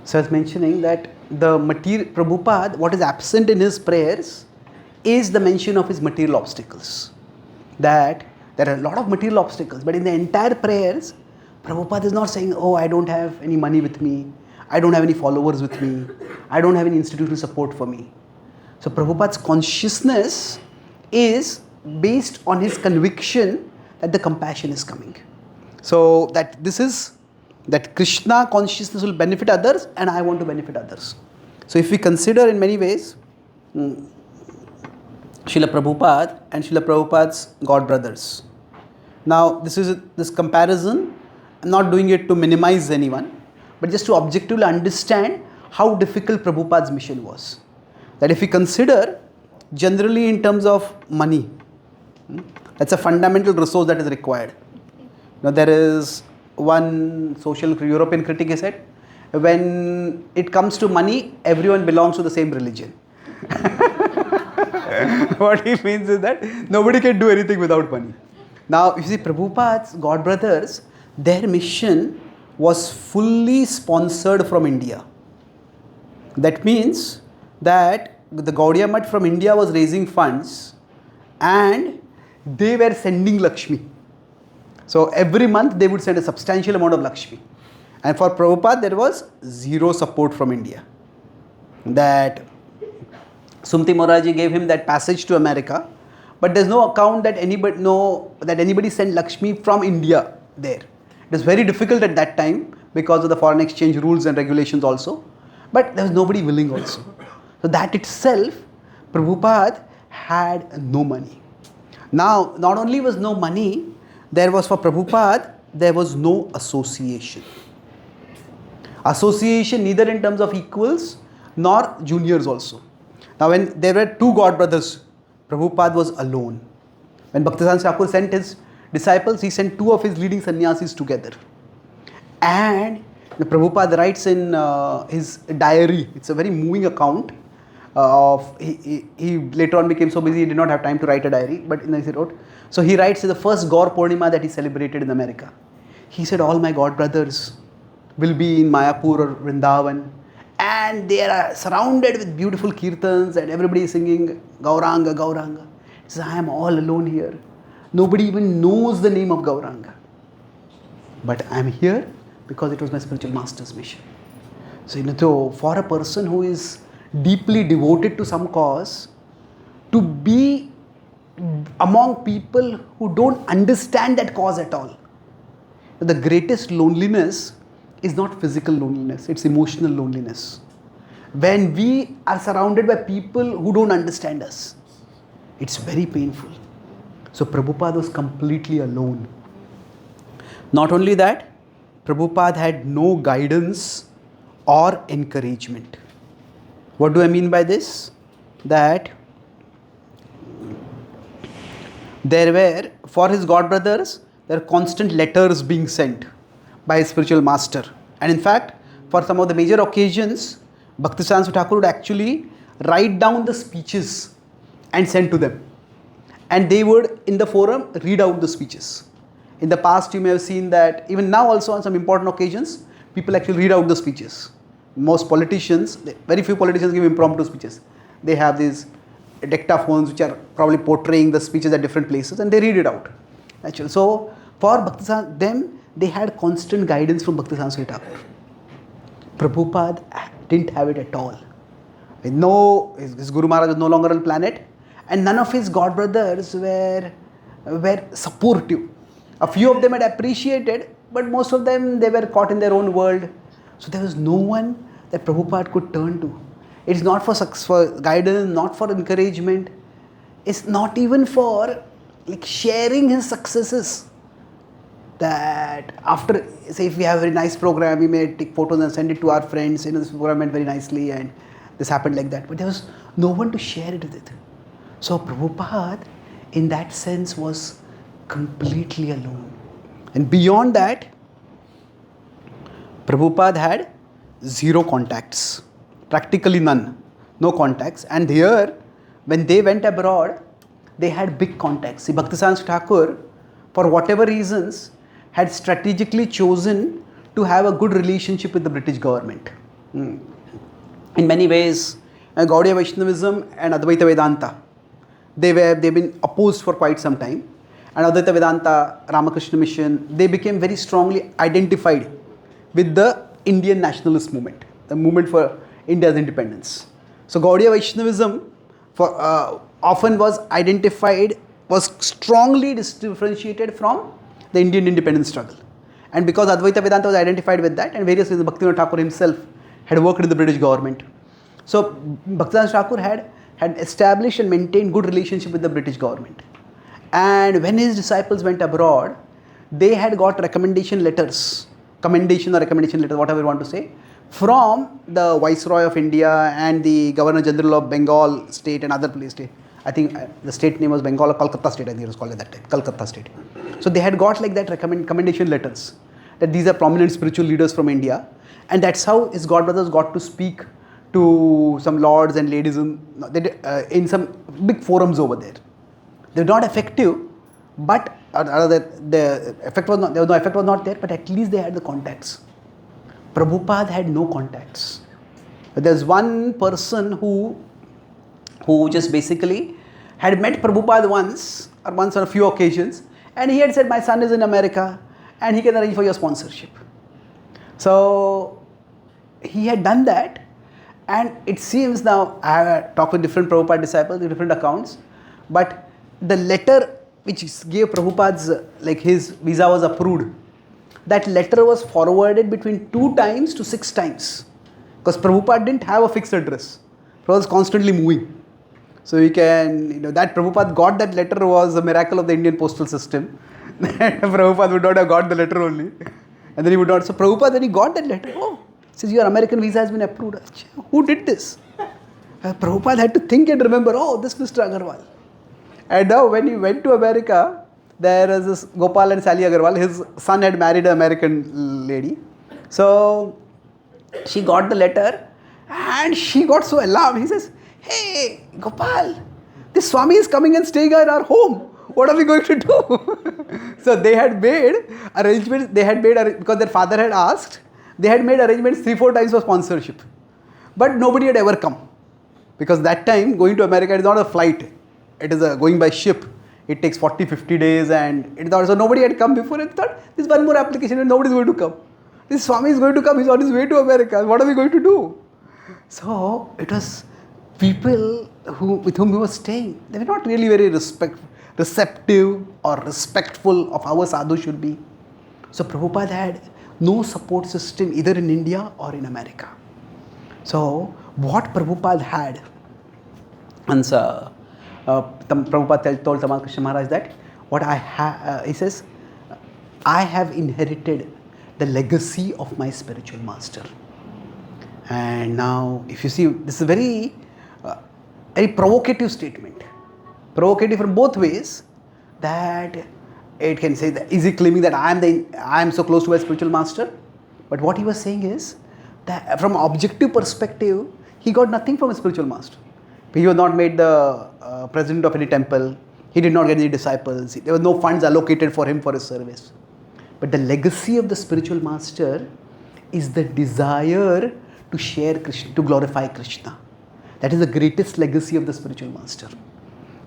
Speaker 1: So I was mentioning that the material Prabhupada, what is absent in his prayers is the mention of his material obstacles. That there are a lot of material obstacles, but in the entire prayers, Prabhupada is not saying, oh, I don't have any money with me, I don't have any followers with me, I don't have any institutional support for me. So Prabhupada's consciousness is based on his conviction that the compassion is coming. So that Krishna consciousness will benefit others and I want to benefit others. So if we consider in many ways, Srila Prabhupada and Srila Prabhupada's God brothers. Now this comparison, I'm not doing it to minimize anyone, but just to objectively understand how difficult Prabhupada's mission was. That if we consider generally in terms of money, that's a fundamental resource that is required. Now there is one social European critic, he said, when it comes to money, everyone belongs to the same religion. What he means is that nobody can do anything without money. Now you see Prabhupada's God brothers, their mission was fully sponsored from India. That means that the Gaudiya Math from India was raising funds and they were sending Lakshmi. So every month they would send a substantial amount of Lakshmi. And for Prabhupada there was zero support from India. That Sumti Moraji gave him that passage to America, but there's no account that anybody sent Lakshmi from India there. It was very difficult at that time because of the foreign exchange rules and regulations also. But there was nobody willing also. So that itself, Prabhupada had no money. Now, not only was no money, there was for Prabhupada, there was no association. Association neither in terms of equals nor juniors also. Now when there were two God brothers, Prabhupada was alone. When Bhaktivedanta Thakur sent his disciples, he sent two of his leading sannyasis together. And the Prabhupada writes in his diary, it's a very moving account of, he later on became so busy he did not have time to write a diary, but he wrote. So he writes the first Gaur Purnima that he celebrated in America. He said, all my God brothers will be in Mayapur or Vrindavan, and they are surrounded with beautiful kirtans and everybody is singing Gauranga, Gauranga. He says, I am all alone here. Nobody even knows the name of Gauranga. But I am here because it was my spiritual master's mission. So, for a person who is deeply devoted to some cause, to be among people who don't understand that cause at all. The greatest loneliness is not physical loneliness, it's emotional loneliness. When we are surrounded by people who don't understand us, it's very painful. So Prabhupada was completely alone. Not only that, Prabhupada had no guidance or encouragement. What do I mean by this? That there were, for his God brothers, there are constant letters being sent by his spiritual master. And in fact, for some of the major occasions, Bhaktisiddhanta Thakur would actually write down the speeches and send to them. And they would, in the forum, read out the speeches. In the past, you may have seen that even now also on some important occasions, people actually read out the speeches. Most politicians, very few politicians give impromptu speeches. They have these dictaphones which are probably portraying the speeches at different places and they read it out. Actually, so for Bhaktisiddhanta, them, they had constant guidance from Bhaktisiddhanta Thakur. Prabhupada didn't have it at all. No, his Guru Maharaj was no longer on planet, and none of his godbrothers were supportive. A few of them had appreciated, but most of them, they were caught in their own world. So there was no one that Prabhupada could turn to. It's not for guidance, not for encouragement. It's not even for like sharing his successes. That after, say if we have a very nice program, we may take photos and send it to our friends, this program went very nicely and this happened like that. But there was no one to share it with. So Prabhupada, in that sense, was completely alone. And beyond that, Prabhupada had zero contacts, practically none, no contacts. And here, when they went abroad, they had big contacts. See, Bhaktisiddhanta Thakur, for whatever reasons, had strategically chosen to have a good relationship with the British government. In many ways, Gaudiya Vaishnavism and Advaita Vedanta, they've been opposed for quite some time. And Advaita Vedanta, Ramakrishna Mission, they became very strongly identified with the Indian nationalist movement, the movement for India's independence. So Gaudiya Vaishnavism often was strongly differentiated from the Indian independence struggle. And because Advaita Vedanta was identified with that, and various reasons, Bhaktivinoda Thakur himself had worked in the British government. So Bhaktisiddhanta Thakur had established and maintained good relationship with the British government. And when his disciples went abroad, they had got recommendation letters, whatever you want to say, from the Viceroy of India and the Governor General of Bengal state and other places. I think the state name was Bengal or Kolkata state, I think it was called at that time, Kolkata state. So they had got like that recommendation letters that these are prominent spiritual leaders from India, and that's how his godbrothers got to speak to some lords and ladies in some big forums over there. They were not effective, but the effect was not, there was no effect was not there, but at least they had the contacts. Prabhupada had no contacts. There's one person who just basically had met Prabhupada once on a few occasions, and he had said, my son is in America and he can arrange for your sponsorship. So he had done that, and it seems now, I have talked with different Prabhupada disciples, different accounts, but the letter which gave Prabhupada's, like his visa was approved, that letter was forwarded between 2 times to 6 times, because Prabhupada didn't have a fixed address. Prabhupada was constantly moving. So you can, that Prabhupada got that letter was a miracle of the Indian postal system. Prabhupada would not have got the letter only. And then he would not. So Prabhupada, when he got that letter, says your American visa has been approved. Who did this? Prabhupada had to think and remember, this Mr. Agarwal. And now when he went to America, there is this Gopal and Sally Agarwal. His son had married an American lady. So she got the letter and she got so alarmed. He says, hey, Gopal, this Swami is coming and staying at our home. What are we going to do? So they had made arrangements, because their father had asked, they had made arrangements 3-4 times for sponsorship. But nobody had ever come. Because that time, going to America is not a flight. It is going by ship. It takes 40-50 days, and so nobody had come before, and thought, this is one more application and nobody is going to come. This Swami is going to come, he's on his way to America. What are we going to do? So it was people with whom we were staying. They were not really very receptive or respectful of how a sadhu should be. So Prabhupada had no support system either in India or in America. So what Prabhupada had, and Prabhupada told Tamal Krishna Maharaj that what I have, he says, I have inherited the legacy of my spiritual master. And now, if you see, this is a very provocative statement. Provocative from both ways, that it can say that, is he claiming that I am so close to my spiritual master? But what he was saying is, From objective perspective, he got nothing from his spiritual master. He was not made the president of any temple. He did not get any disciples. There were no funds allocated for him for his service. But the legacy of the spiritual master is the desire to share Krishna, to glorify Krishna. That is the greatest legacy of the spiritual master.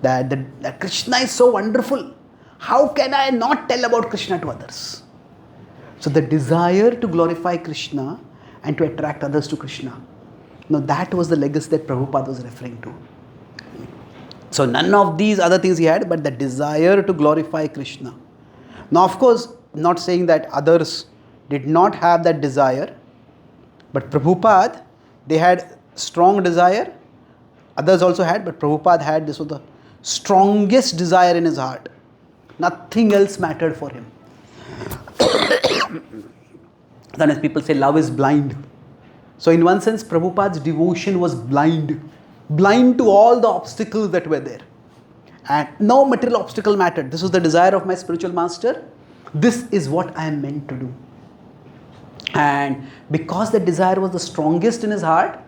Speaker 1: That Krishna is so wonderful. How can I not tell about Krishna to others? So the desire to glorify Krishna and to attract others to Krishna. Now that was the legacy that Prabhupada was referring to. So none of these other things he had, but the desire to glorify Krishna. Now of course, not saying that others did not have that desire, but Prabhupada, they had strong desire. Others also had, but Prabhupada had, this was the strongest desire in his heart. Nothing else mattered for him. Sometimes people say love is blind. So in one sense, Prabhupada's devotion was blind to all the obstacles that were there. And no material obstacle mattered. This was the desire of my spiritual master. This is what I am meant to do. And because the desire was the strongest in his heart,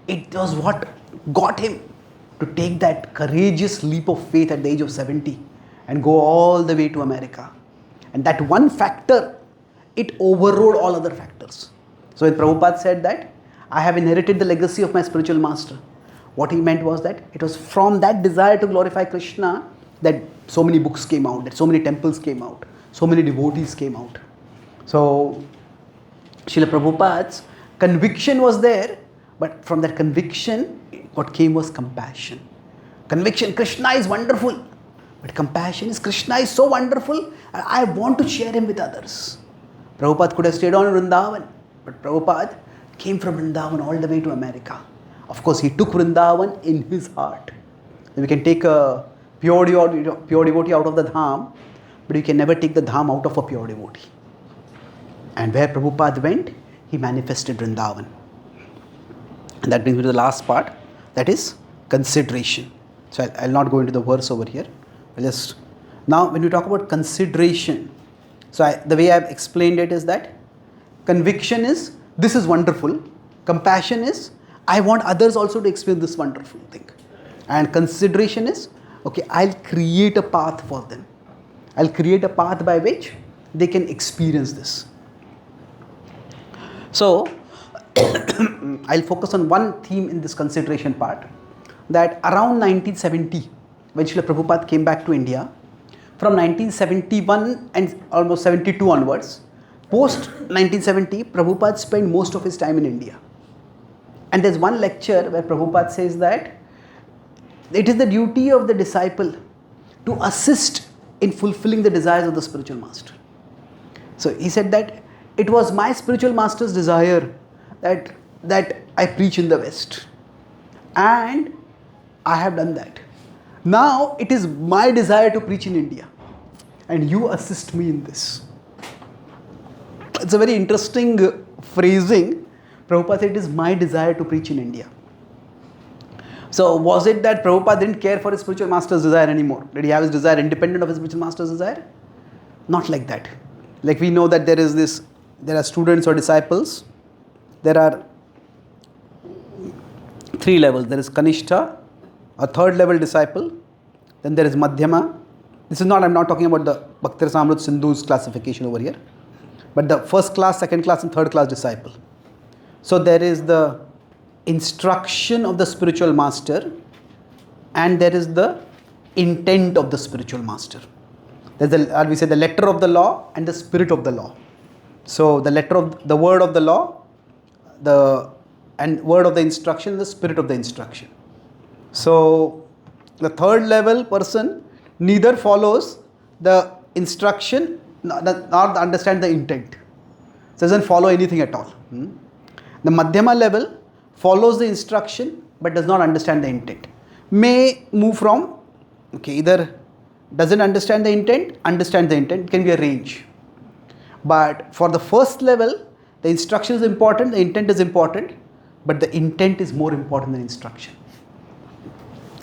Speaker 1: it was what got him to take that courageous leap of faith at the age of 70 and go all the way to America. And that one factor, it overrode all other factors. So when Prabhupada said that, I have inherited the legacy of my spiritual master, what he meant was that it was from that desire to glorify Krishna that so many books came out, that so many temples came out, so many devotees came out. So Srila Prabhupada's conviction was there, but from that conviction, what came was compassion. Conviction, Krishna is wonderful, but compassion is, Krishna is so wonderful, and I want to share him with others. Prabhupada could have stayed on in Vrindavan, but Prabhupada came from Vrindavan all the way to America. Of course, he took Vrindavan in his heart. We can take a pure devotee out of the dham, but you can never take the dham out of a pure devotee. And where Prabhupada went, he manifested Vrindavan. And that brings me to the last part, that is consideration. So I'll not go into the verse over here. Now when we talk about consideration, so the way I've explained it is that conviction is, this is wonderful. Compassion is, I want others also to experience this wonderful thing. And consideration is, okay, I'll create a path for them. I'll create a path by which they can experience this. So I'll focus on one theme in this consideration part, that around 1970, when Srila Prabhupada came back to India, from 1971 and almost 72 onwards, post 1970, Prabhupada spent most of his time in India. And there's one lecture where Prabhupada says that it is the duty of the disciple to assist in fulfilling the desires of the spiritual master. So he said that it was my spiritual master's desire that I preach in the West. And I have done that. Now it is my desire to preach in India. And you assist me in this. It's a very interesting phrasing. Prabhupada said it is my desire to preach in India. So was it that Prabhupada didn't care for his spiritual master's desire anymore? Did he have his desire independent of his spiritual master's desire? Not like that. Like we know that there are students or disciples. There are 3 levels. There is Kanishta, a 3rd level disciple. Then there is Madhyama. I'm not talking about the Bhakti Rasamrita Sindhu's classification over here. But the 1st class, 2nd class and 3rd class disciple. So there is the instruction of the spiritual master and there is the intent of the spiritual master. There's the letter of the law and the spirit of the law. So the word of the law, and word of the instruction, the spirit of the instruction. So the 3rd level person neither follows the instruction nor understand the intent. So doesn't follow anything at all. The Madhyama level follows the instruction but does not understand the intent. May move from, either doesn't understand the intent, understand the intent, it can be a range. But for the 1st level, the instruction is important, the intent is important, but the intent is more important than instruction.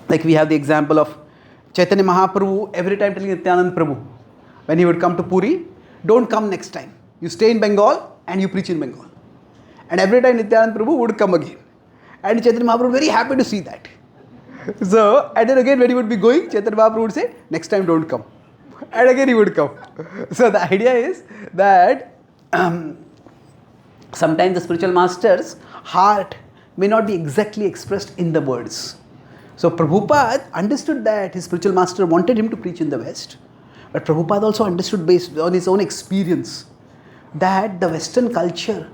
Speaker 1: Like we have the example of Chaitanya Mahaprabhu every time telling Nityananda Prabhu, when he would come to Puri, don't come next time. You stay in Bengal and you preach in Bengal. And every time Nityananda Prabhu would come again. And Chaitanya Mahaprabhu very happy to see that. So, and then again when he would be going, Chaitanya Mahaprabhu would say, next time don't come. And again he would come. So the idea is that sometimes the spiritual master's heart may not be exactly expressed in the words. So Prabhupada understood that his spiritual master wanted him to preach in the West. But Prabhupada also understood based on his own experience that the Western culture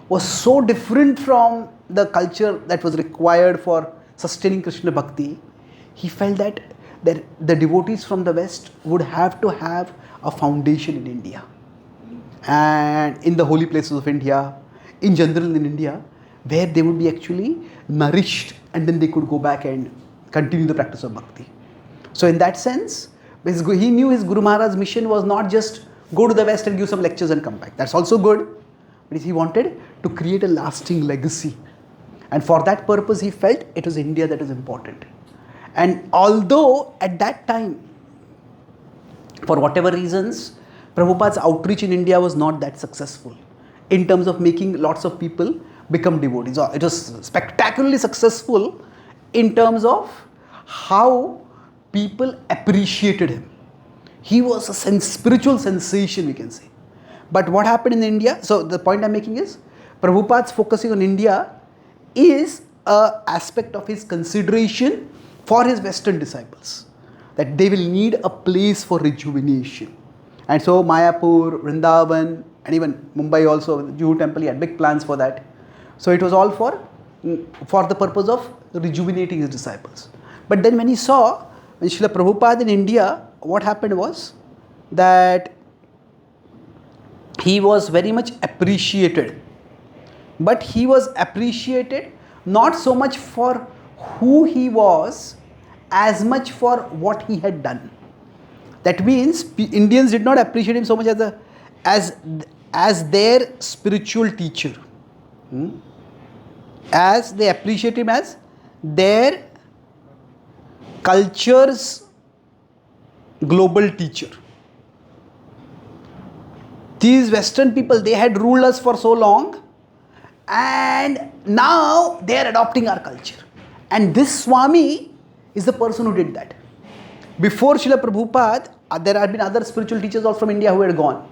Speaker 1: was so different from the culture that was required for sustaining Krishna Bhakti. He felt that the devotees from the West would have to have a foundation in India. And in the holy places of India, in general in India, where they would be actually nourished and then they could go back and continue the practice of Bhakti. So in that sense, he knew his Guru Maharaj's mission was not just go to the West and give some lectures and come back. That's also good. But he wanted to create a lasting legacy. And for that purpose, he felt it was India that is important. And although at that time, for whatever reasons, Prabhupada's outreach in India was not that successful in terms of making lots of people become devotees. It was spectacularly successful in terms of how people appreciated him. He was a spiritual sensation, we can say. But what happened in India, so the point I'm making is, Prabhupada's focusing on India is an aspect of his consideration for his Western disciples, that they will need a place for rejuvenation. And so Mayapur, Vrindavan, and even Mumbai also, the Juhu temple, he had big plans for that. So it was all for the purpose of rejuvenating his disciples. But then when he saw, when Srila Prabhupada in India, what happened was that he was very much appreciated. But he was appreciated not so much for who he was, as much for what he had done. That means Indians did not appreciate him so much as their spiritual teacher. As they appreciate him as their culture's global teacher. These Western people, they had ruled us for so long, and now they are adopting our culture. And this Swami is the person who did that. Before Srila Prabhupada, there had been other spiritual teachers also from India who had gone.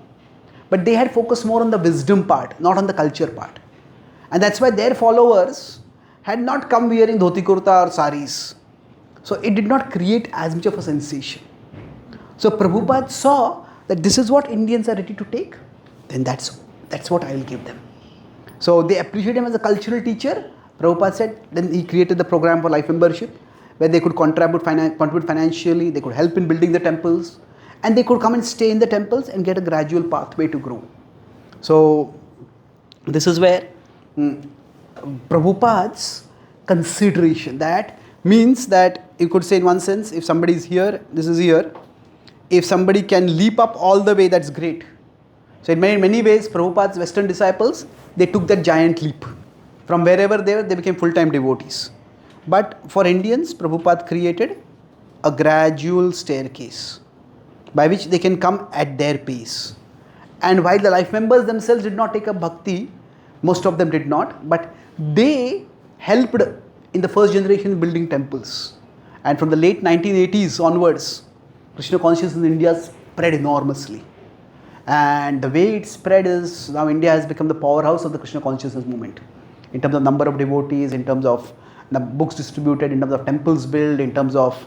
Speaker 1: But they had focused more on the wisdom part, not on the culture part. And that's why their followers had not come wearing dhoti kurta or saris. So it did not create as much of a sensation. So Prabhupada saw that this is what Indians are ready to take, then that's what I will give them. So they appreciate him as a cultural teacher. Prabhupada said, then he created the program for life membership, where they could contribute financially, they could help in building the temples, and they could come and stay in the temples and get a gradual pathway to grow. So this is where Prabhupada's consideration, that means that you could say in one sense, if somebody is here, this is here, if somebody can leap up all the way, that's great. So in many ways, Prabhupada's Western disciples, they took that giant leap. From wherever they were, they became full-time devotees. But for Indians, Prabhupada created a gradual staircase by which they can come at their pace. And while the life members themselves did not take up bhakti, most of them did not, but they helped in the first generation building temples. And from the late 1980s onwards, Krishna consciousness in India spread enormously. And the way it spread is, now India has become the powerhouse of the Krishna consciousness movement. In terms of number of devotees, in terms of the books distributed, in terms of temples built, in terms of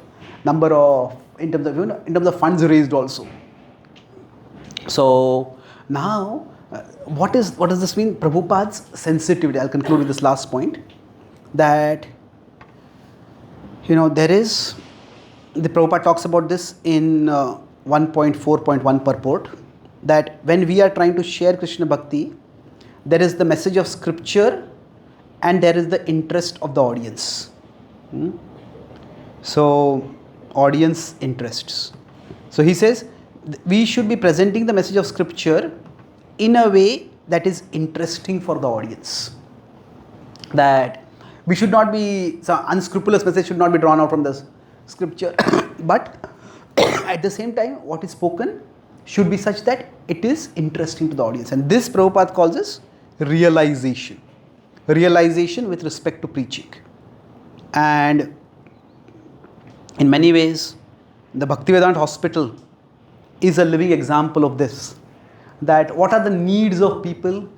Speaker 1: funds raised also. So now, what does this mean? Prabhupada's sensitivity. I'll conclude with this last point, that there is, the Prabhupada talks about this in 1.4.1 purport, that when we are trying to share Krishna Bhakti, there is the message of scripture and there is the interest of the audience. So, audience interests. So he says, we should be presenting the message of scripture in a way that is interesting for the audience. That we should not be, some unscrupulous message should not be drawn out from the scripture. But at the same time, what is spoken should be such that it is interesting to the audience. And this Prabhupada calls as realization. realization with respect to preaching. And in many ways, the Bhaktivedanta Hospital is a living example of this. That what are the needs of people?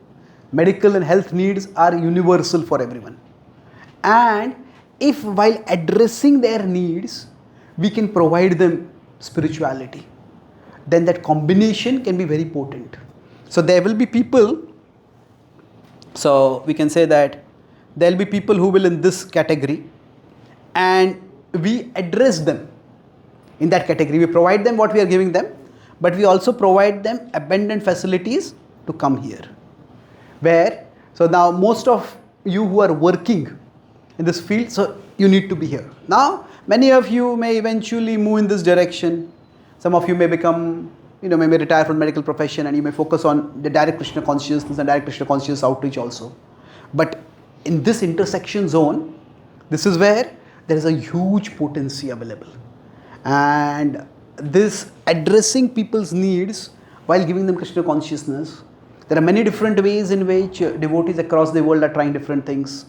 Speaker 1: Medical and health needs are universal for everyone. And if while addressing their needs, we can provide them spirituality, then that combination can be very potent. So there will be people, so we can say that there will be people who will in this category, and we address them in that category. We provide them what we are giving them, but we also provide them abundant facilities to come here. So now most of you who are working in this field, so you need to be here. Now many of you may eventually move in this direction. Some of you may become, may retire from medical profession, and you may focus on the direct Krishna consciousness and direct Krishna consciousness outreach also. But in this intersection zone, this is where there is a huge potency available. And this addressing people's needs while giving them Krishna consciousness, there are many different ways in which devotees across the world are trying different things.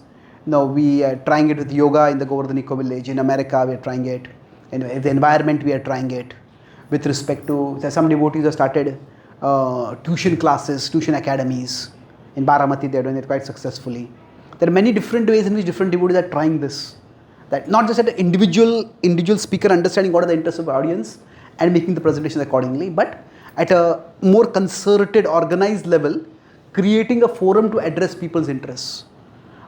Speaker 1: Now we are trying it with yoga in the Govardhan Eco Village. In America we are trying it. In the environment we are trying it. With respect to, some devotees have started tuition classes, tuition academies. In Baramati they are doing it quite successfully. There are many different ways in which different devotees are trying this. That not just at an individual speaker understanding what are the interests of the audience and making the presentation accordingly, but at a more concerted, organized level, creating a forum to address people's interests.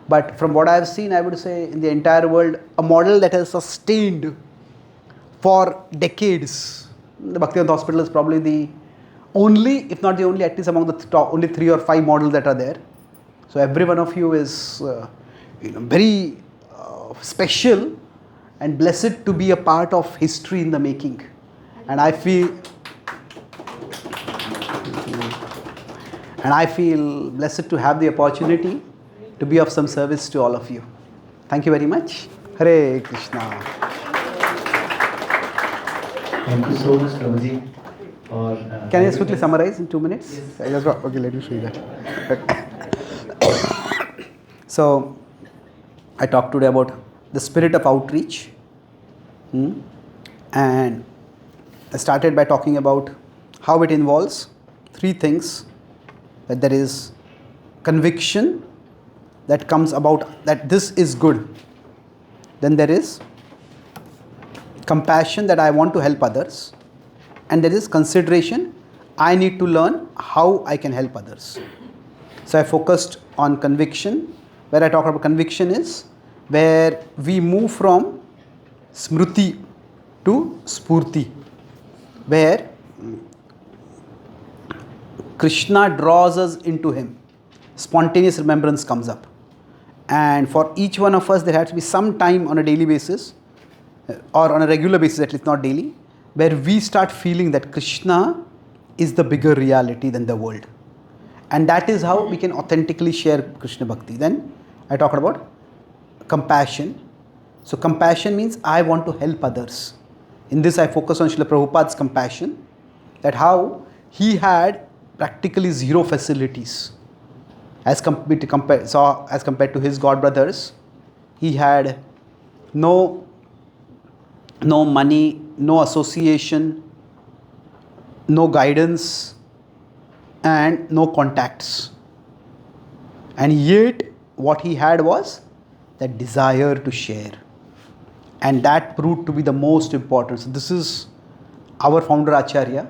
Speaker 1: But from what I have seen, I would say in the entire world, a model that has sustained for decades. The Bhaktivedanta Hospital is probably the only, if not the only, at least among the top, only 3 or 5 models that are there. So every one of you is very special and blessed to be a part of history in the making. And I feel blessed to have the opportunity to be of some service to all of you. Thank you very much. Hare Krishna.
Speaker 6: Thank you so much, Prabhuji.
Speaker 1: Can I just quickly summarize in 2 minutes?
Speaker 6: Yes.
Speaker 1: Okay, let me show you that. So, I talked today about the spirit of outreach. And I started by talking about how it involves 3 things. That there is conviction that comes about that this is good. Then there is compassion that I want to help others. And there is consideration, I need to learn how I can help others. So I focused on conviction. Where I talk about conviction is where we move from smruti to spurti, where Krishna draws us into him. Spontaneous remembrance comes up. And for each one of us, there has to be some time on a daily basis, or on a regular basis, at least not daily, where we start feeling that Krishna is the bigger reality than the world. And that is how we can authentically share Krishna Bhakti. Then I talked about compassion. So compassion means I want to help others. In this I focus on Srila Prabhupada's compassion, that how he had practically 0 facilities as compared to his god brothers. He had no money, no association, no guidance, and no contacts. And yet what he had was that desire to share. And that proved to be the most important. So this is our founder Acharya,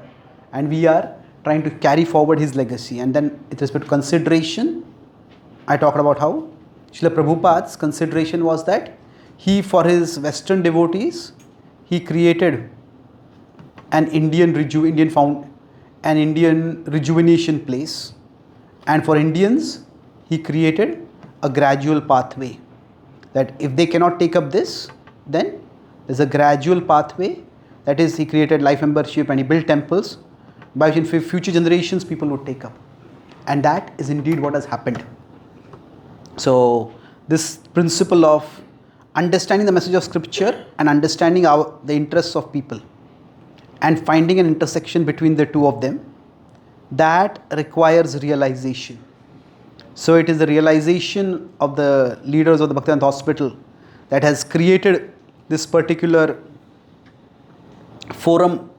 Speaker 1: and we are trying to carry forward his legacy. And then with respect to consideration, I talked about how Srila Prabhupada's consideration was that he, for his Western devotees, he created an Indian rejuvenation place, and for Indians he created a gradual pathway, that if they cannot take up this, then there's a gradual pathway, that is he created life membership and he built temples by which in future generations people would take up. And that is indeed what has happened. So this principle of understanding the message of scripture and understanding the interests of people and finding an intersection between the two of them, that requires realization. So it is the realization of the leaders of the Bhaktivedanta Hospital that has created this particular forum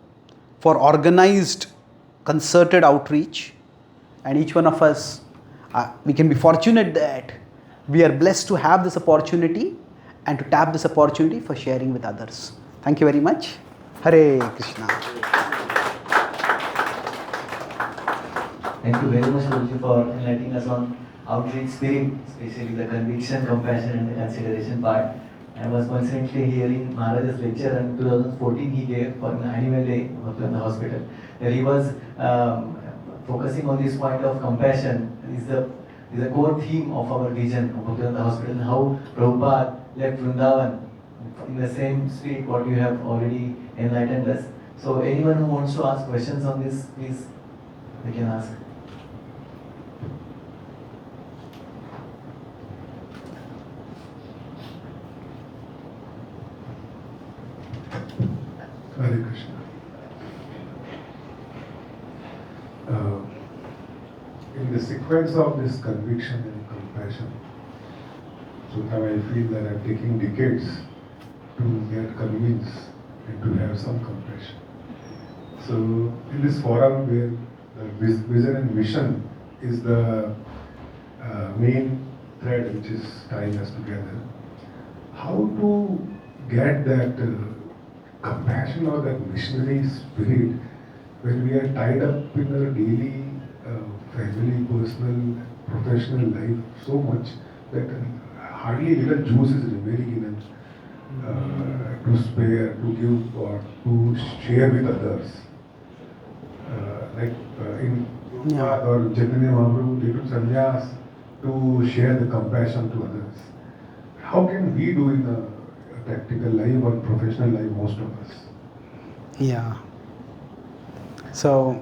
Speaker 1: for organized, concerted outreach, and each one of us, we can be fortunate that we are blessed to have this opportunity and to tap this opportunity for sharing with others. Thank you very much. Hare Krishna.
Speaker 6: Thank you very much, Guruji, for enlightening us on outreach spirit, especially the conviction, compassion, and the consideration part. I was constantly hearing Maharaj's lecture in 2014 he gave for an annual day in the hospital, where he was focusing on this point of compassion. Is the core theme of our vision of Bhaktivedanta Hospital, and how Prabhupada left Vrindavan in the same spirit what you have already enlightened us. So anyone who wants to ask questions on this, please, they can ask.
Speaker 7: Hare Krishna. In the sequence of this conviction and compassion, sometimes I feel that I'm taking decades to get convinced and to have some compassion. So in this forum where the vision and mission is the main thread which is tying us together, how to get that compassion or that missionary spirit when we are tied up in our daily family, personal, professional life so much that hardly little juice is remaining in it to spare, to give, or to share with others. In Prabhupada or Chaitanya Mahaprabhu, they took sannyas to share the compassion to others. How can we do in a practical life or professional life, most of us?
Speaker 1: Yeah. So,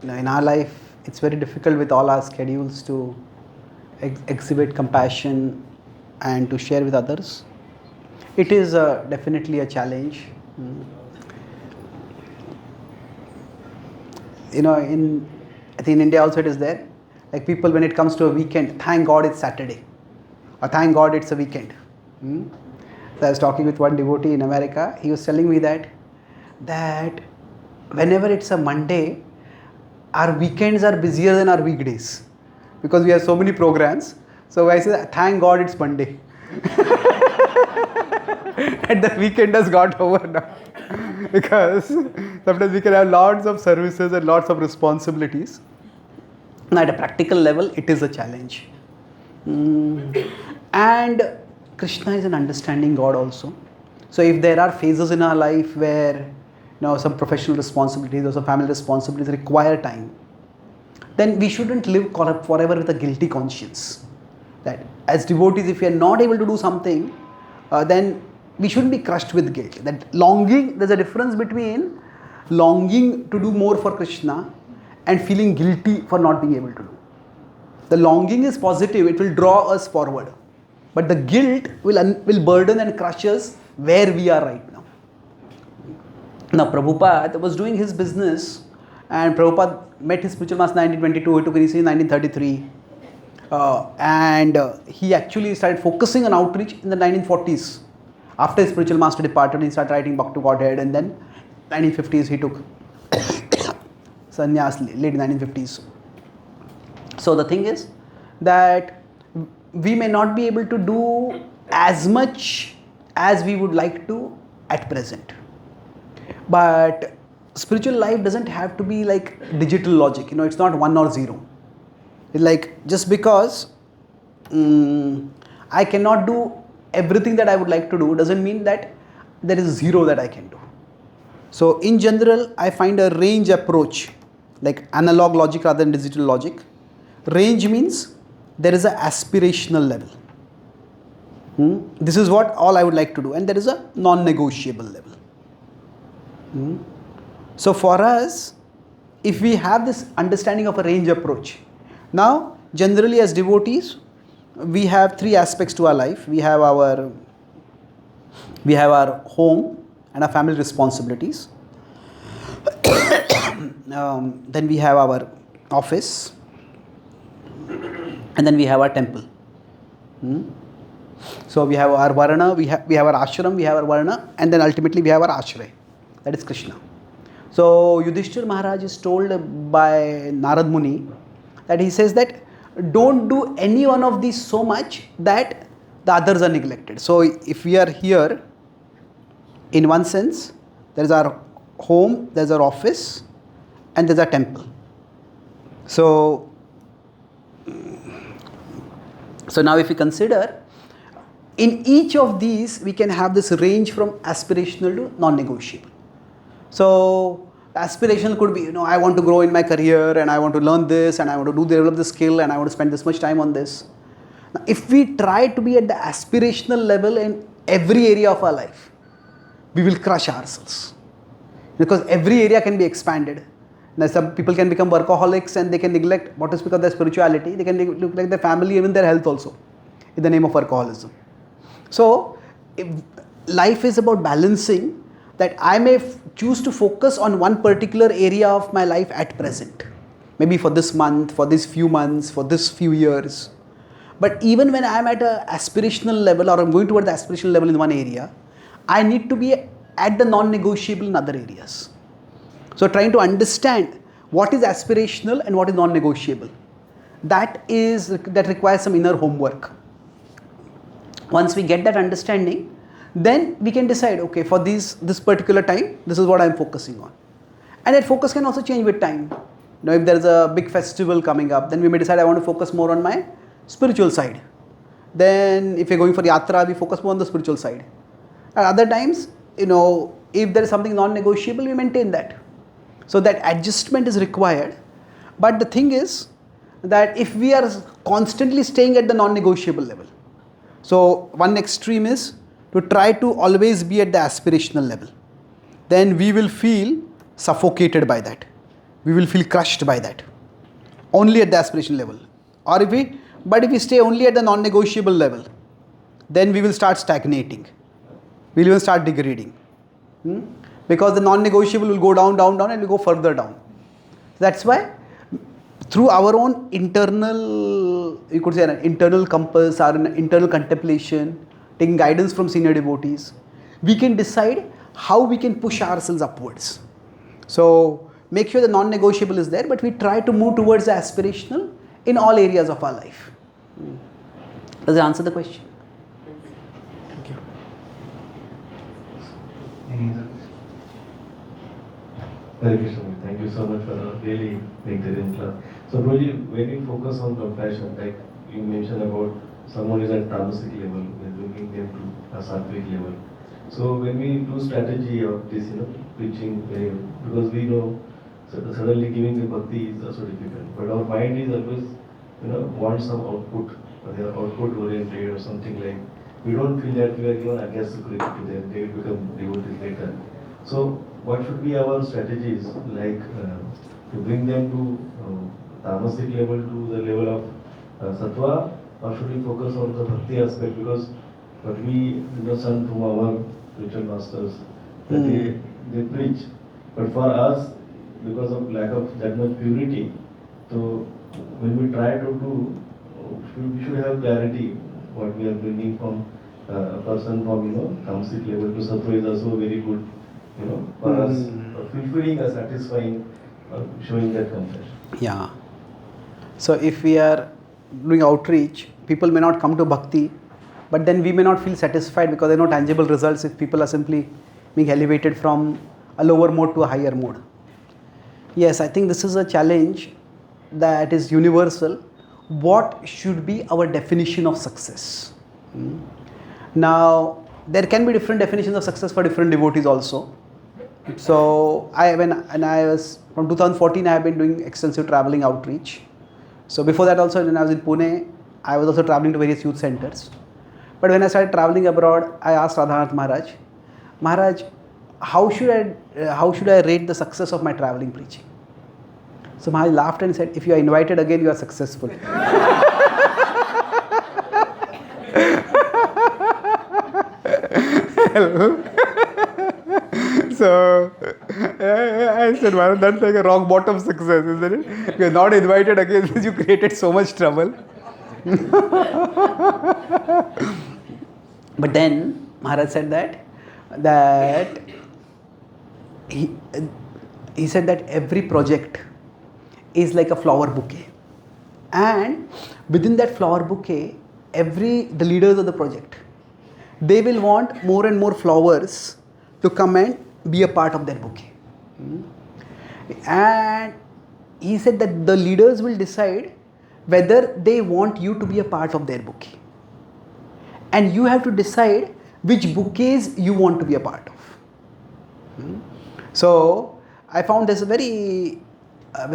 Speaker 1: in our life, it's very difficult with all our schedules to exhibit compassion and to share with others. It is definitely a challenge. I think in India also it is there. Like people, when it comes to a weekend, thank God it's Saturday, or thank God it's a weekend. So I was talking with one devotee in America. He was telling me that whenever it's a Monday, our weekends are busier than our weekdays because we have so many programs. So I say, thank God it's Monday. And the weekend has got over now. Because sometimes we can have lots of services and lots of responsibilities. And at a practical level, it is a challenge. And Krishna is an understanding God also. So if there are phases in our life where some professional responsibilities or some family responsibilities require time, then we shouldn't live forever with a guilty conscience. That as devotees, if we are not able to do something, then we shouldn't be crushed with guilt. That longing, there's a difference between longing to do more for Krishna and feeling guilty for not being able to do. The longing is positive, it will draw us forward. But the guilt will burden and crush us where we are right now. Now Prabhupada was doing his business, and Prabhupada met his spiritual master in 1922, he took initiation in 1933. And he actually started focusing on outreach in the 1940s. After his spiritual master departed, he started writing Bhakti to Godhead, and then 1950s he took sannyas, late 1950s. So the thing is that we may not be able to do as much as we would like to at present. But spiritual life doesn't have to be like digital logic. It's not 1 or 0. It's like just because I cannot do everything that I would like to do doesn't mean that there is 0 that I can do. So in general, I find a range approach, like analog logic rather than digital logic. Range means there is an aspirational level. This is what all I would like to do, and there is a non-negotiable level. So for us, if we have this understanding of a range approach, now generally as devotees, we have 3 aspects to our life. We have our home and our family responsibilities. Then we have our office. and then we have our temple. Hmm? So we have our varna, we have our ashram, we have our varna, and then ultimately we have our ashray, that is Krishna. So Yudhishthir Maharaj is told by Narad Muni that he says that don't do any one of these so much that the others are neglected. So if we are here, in one sense, there is our home, there is our office, and there is our temple. So now if we consider, in each of these we can have this range from aspirational to non-negotiable. So aspirational could be, I want to grow in my career and I want to learn this and I want to develop this skill and I want to spend this much time on this. Now, if we try to be at the aspirational level in every area of our life, we will crush ourselves, because every area can be expanded. Now, some people can become workaholics and they can neglect what is because of their spirituality. They can neglect their family, even their health also, in the name of workaholism. So, life is about balancing that I may choose to focus on one particular area of my life at present. Maybe for this month, for these few months, for this few years. But even when I am at an aspirational level or I am going toward the aspirational level in one area, I need to be at the non-negotiable in other areas. So trying to understand what is aspirational and what is non-negotiable. That requires some inner homework. Once we get that understanding, then we can decide, okay, for this particular time, this is what I am focusing on. And that focus can also change with time. If there is a big festival coming up, then we may decide I want to focus more on my spiritual side. Then if you're going for yatra, we focus more on the spiritual side. At other times, if there is something non-negotiable, we maintain that. So that adjustment is required. But the thing is that if we are constantly staying at the non-negotiable level, so one extreme is to try to always be at the aspirational level, then we will feel suffocated by that. We will feel crushed by that. Only at the aspirational level. Or if we stay only at the non-negotiable level, then we will start stagnating. We will even start degrading. Because the non-negotiable will go down, down, down, and will go further down. That's why through our own internal, you could say an internal compass or an internal contemplation, taking guidance from senior devotees, we can decide how we can push ourselves upwards. So make sure the non-negotiable is there, but we try to move towards the aspirational in all areas of our life. Does that answer the question? Thank you.
Speaker 6: Any other?
Speaker 3: Hare Krishna, thank you so much for a really big class. So really, when you focus on compassion, like you mentioned about someone is at tamasic level, we're bringing them to a sattvic level. So when we do strategy of this, preaching, because we know suddenly giving the bhakti is also difficult. But our mind is always, want some output, or they are output oriented or something like. We don't feel that we are given aggressively to them, they will become devotees later. So what should be our strategies, like to bring them to tamasic level to the level of sattva, or should we focus on the bhakti aspect? Because what we understand from our spiritual masters, that they preach, but for us, because of lack of that much purity, so when we try to do, we should have clarity what we are bringing from a person from tamasic level to sattva is also very good, for us, fulfilling or satisfying, showing that compassion.
Speaker 1: Yeah. So if we are doing outreach, people may not come to bhakti, but then we may not feel satisfied because there are no tangible results if people are simply being elevated from a lower mode to a higher mode. Yes, I think this is a challenge that is universal. What should be our definition of success? Now, there can be different definitions of success for different devotees also. So, when I was from 2014, I have been doing extensive traveling outreach. So before that also, when I was in Pune, I was also traveling to various youth centers. But when I started traveling abroad, I asked Radhanath Maharaj, how should I rate the success of my traveling preaching? So Maharaj laughed and said, if you are invited again, you are successful. So I said, Maharaj, that's like a rock bottom success, isn't it? You are not invited again because you created so much trouble. But then Maharaj said that he, he said that every project is like a flower bouquet, and within that flower bouquet, the leaders of the project, they will want more and more flowers to come and be a part of their bouquet. And he said that the leaders will decide whether they want you to be a part of their bouquet, and you have to decide which bouquets you want to be a part of. So I found this a very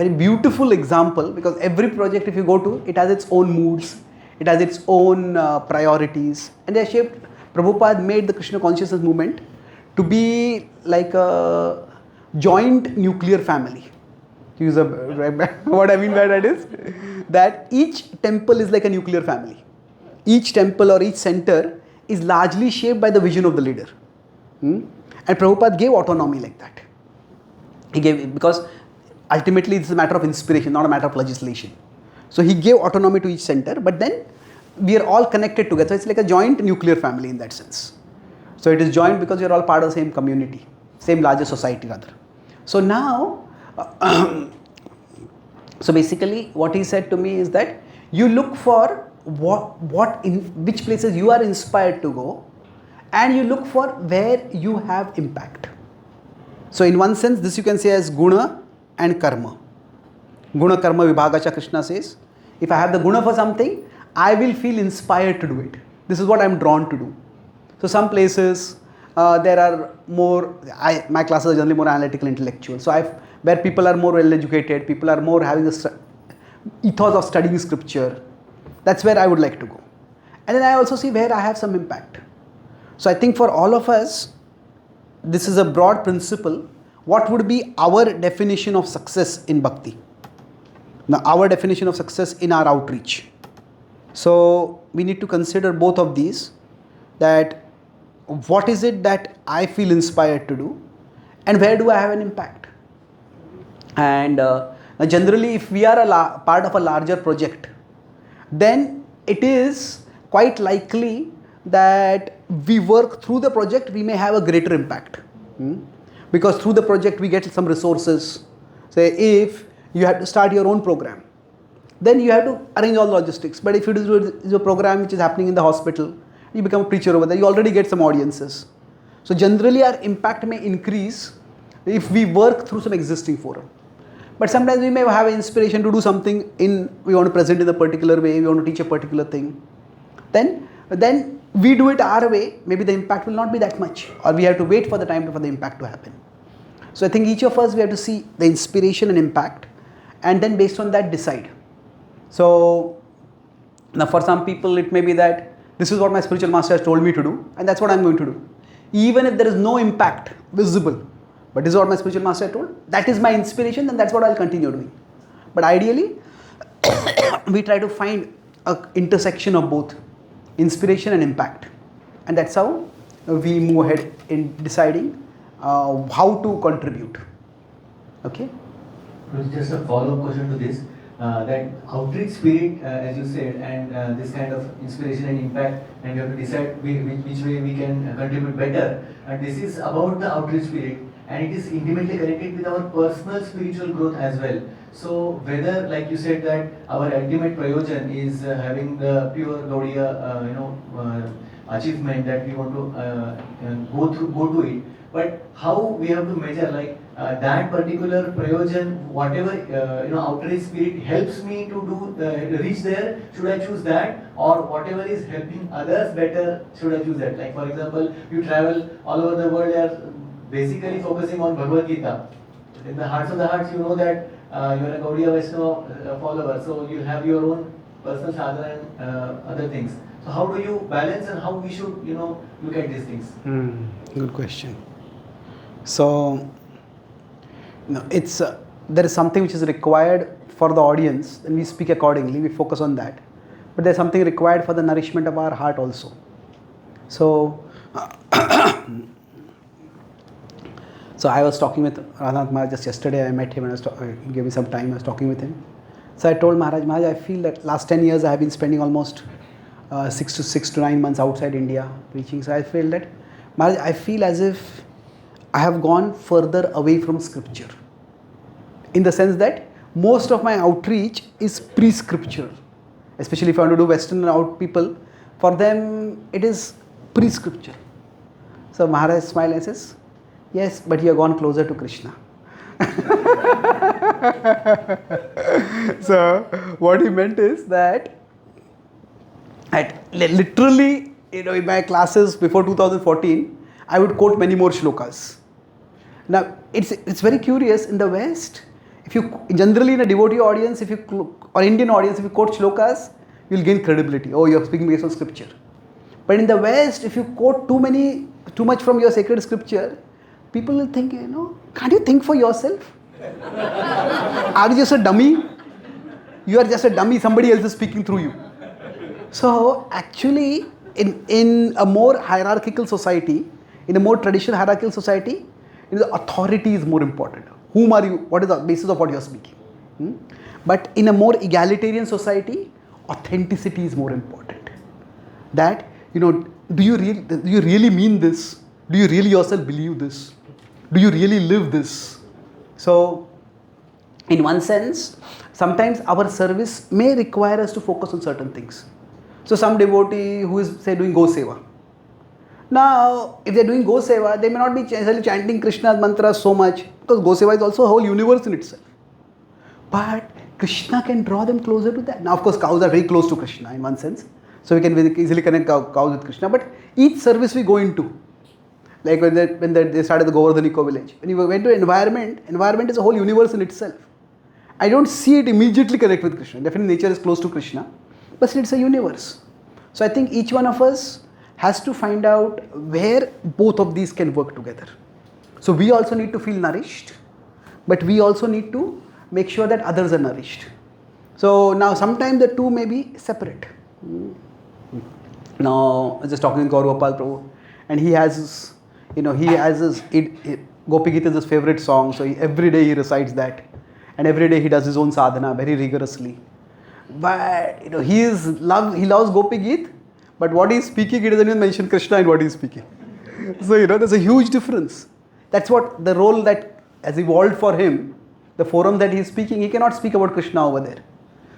Speaker 1: beautiful example, because every project, if you go to, it has its own moods, it has its own priorities, and they are shaped. Prabhupada made the Krishna consciousness movement to be like a joint nuclear family. To use what I mean by that is that each temple is like a nuclear family. Each temple or each center is largely shaped by the vision of the leader. And Prabhupada gave autonomy like that. He gave, because ultimately it's a matter of inspiration, not a matter of legislation. So he gave autonomy to each center, but then we are all connected together. So it's like a joint nuclear family in that sense. So it is joint because you're all part of the same community, same larger society rather. So now, so basically what he said to me is that you look for which places you are inspired to go, and you look for where you have impact. So in one sense, this you can say as guna and karma. Guna karma vibhagacha, Krishna says, if I have the guna for something, I will feel inspired to do it. This is what I am drawn to do. So some places there are more, my classes are generally more analytical, intellectual. So where people are more well educated, people are more having the ethos of studying scripture, that's where I would like to go. And then I also see where I have some impact. So I think for all of us, this is a broad principle. What would be our definition of success in bhakti? Now, our definition of success in our outreach. So we need to consider both of these, that what is it that I feel inspired to do, and where do I have an impact? And generally, if we are a part of a larger project, then it is quite likely that we work through the project, we may have a greater impact. Because through the project we get some resources. Say if you have to start your own program, then you have to arrange all the logistics. But if you do a program which is happening in the hospital, you become a preacher over there, you already get some audiences. So generally our impact may increase if we work through some existing forum. But sometimes we may have an inspiration to do something we want to present in a particular way, we want to teach a particular thing. Then we do it our way, maybe the impact will not be that much, or we have to wait for the time for the impact to happen. So I think each of us, we have to see the inspiration and impact, and then based on that decide. So now for some people it may be that this is what my spiritual master has told me to do, and that's what I'm going to do. Even if there is no impact visible, but this is what my spiritual master told, that is my inspiration, and that's what I'll continue doing. But ideally, we try to find an intersection of both inspiration and impact, and that's how we move ahead in deciding how to contribute. Okay?
Speaker 6: Just a follow-up question to this. That outreach spirit, as you said, and this kind of inspiration and impact, and we have to decide which way we can contribute better. And this is about the outreach spirit, and it is intimately connected with our personal spiritual growth as well. So whether, like you said, that our ultimate prayojan is having the pure Gaudiya, achievement that we want to go to it, but how we have to measure, like that particular prayojan, whatever outreach spirit helps me to do reach there, should I choose that, or whatever is helping others better, should I choose that? Like for example, you travel all over the world, you are basically focusing on Bhagavad Gita. In the hearts of the hearts, you know that you are a Gaudiya Vaishnava follower, so you have your own personal sadhana and other things. So how do you balance, and how we should look at these things?
Speaker 1: Good question. So there is something which is required for the audience, and we speak accordingly, we focus on that. But there is something required for the nourishment of our heart also. So so I was talking with Radhanath Maharaj just yesterday. I met him and he gave me some time. I was talking with him. So I told Maharaj, I feel that last 10 years I have been spending almost 6 to 9 months outside India preaching. So I feel that, Maharaj, I feel as if I have gone further away from scripture. In the sense that most of my outreach is pre-scriptural. Especially if I want to do Western out people, for them it is pre-scripture. So Maharaj smiled and says, yes, but you have gone closer to Krishna. So what he meant is that literally, in my classes before 2014, I would quote many more shlokas. Now it's very curious in the West. If you generally in a devotee audience, or Indian audience, if you quote shlokas, you'll gain credibility. Oh, you're speaking based on scripture. But in the West, if you quote too much from your sacred scripture, people will think, can't you think for yourself? Are you just a dummy? You are just a dummy, somebody else is speaking through you. So actually, in a more hierarchical society, in a more traditional hierarchical society, the authority is more important. Whom are you? What is the basis of what you are speaking? But in a more egalitarian society, authenticity is more important. That, do you really mean this? Do you really yourself believe this? Do you really live this? So, in one sense, sometimes our service may require us to focus on certain things. So, some devotee who is, say, doing Go Seva. Now, if they are doing Go Seva, they may not be necessarily chanting Krishna's mantras so much, because Go Seva is also a whole universe in itself. But Krishna can draw them closer to that. Now, of course, cows are very close to Krishna in one sense. So, we can easily connect cows with Krishna. But each service we go into, like when they started the Govardhan Eco Village, when you went to environment is a whole universe in itself. I don't see it immediately connect with Krishna. Definitely nature is close to Krishna, but it's a universe. So I think each one of us has to find out where both of these can work together. So we also need to feel nourished, but we also need to make sure that others are nourished. So now sometimes the two may be separate. Now I was just talking to Gaur Gopal Prabhu, and he has his, Gopi Gita is his favorite song, so every day he recites that, and every day he does his own sadhana very rigorously. But he loves Gopi Gita, but what he is speaking, he doesn't even mention Krishna in what he is speaking. So there's a huge difference. That's what the role that has evolved for him, the forum that he is speaking, he cannot speak about Krishna over there.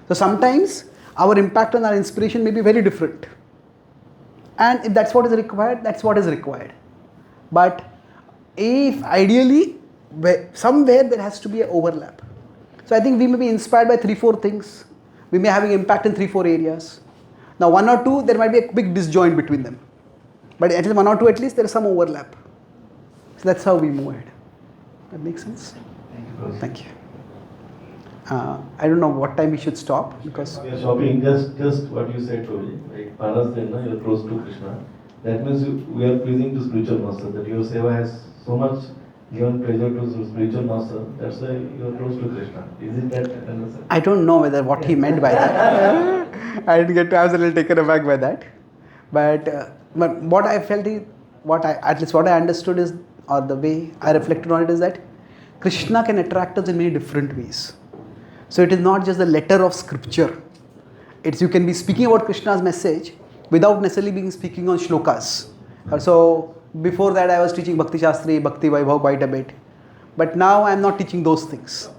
Speaker 1: So sometimes our impact on our inspiration may be very different. And if that's what is required, that's what is required. But if ideally, somewhere there has to be an overlap. So I think we may be inspired by 3-4 things. We may have an impact in 3-4 areas. Now 1 or 2, there might be a big disjoint between them. But at least 1 or 2, at least there is some overlap. So that's how we move ahead. That makes sense? Thank you. I don't know what time we should stop, because
Speaker 3: We are stopping just what you said, Toby. Like Paras, then you are close to Krishna. That means we are pleasing to spiritual master. That your seva has so much given pleasure to spiritual master. That's why you are close to Krishna. Is it that understand?
Speaker 1: I don't know whether what he meant by that. I didn't get to. I was a little taken aback by that. But what I felt, at least what I understood is, or the way I reflected on it is that Krishna can attract us in many different ways. So it is not just the letter of scripture. It's you can be speaking about Krishna's message without necessarily being speaking on shlokas. So before that I was teaching Bhakti Shastri, Bhakti Vaibhav quite a bit. But now I am not teaching those things.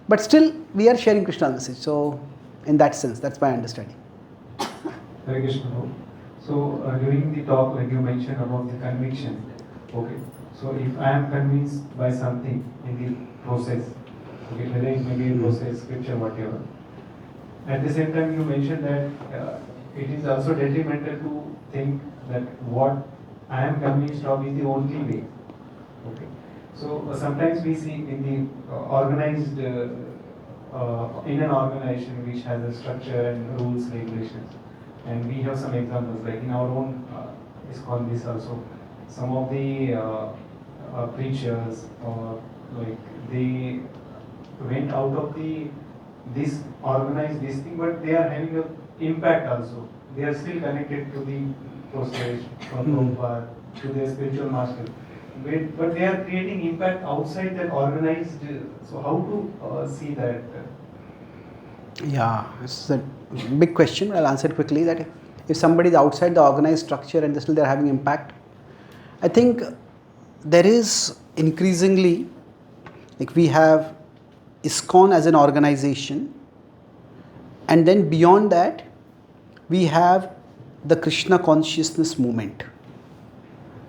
Speaker 1: But still we are sharing Krishna's message. So in that sense, that's my understanding.
Speaker 8: Hare Krishna. So during the talk, like you mentioned about the conviction. Okay. So if I am convinced by something in the process, okay, whether it may be a process, scripture, whatever. At the same time, you mentioned that it is also detrimental to think that what I am convinced of is the only way. Okay. So sometimes we see in the organized, in an organization which has a structure and rules, regulations, and we have some examples like in our own ISKCON this also. Some of the preachers or like they went out of this organized this thing, but they are having an impact also. They are still connected to the process, to their spiritual master. But they are creating impact outside that organized. So how to see that?
Speaker 1: Yeah, it's a big question. I'll answer it quickly. That if somebody is outside the organized structure and still they're having impact, I think there is increasingly, like we have ISKCON as an organization, and then beyond that, we have the Krishna consciousness movement.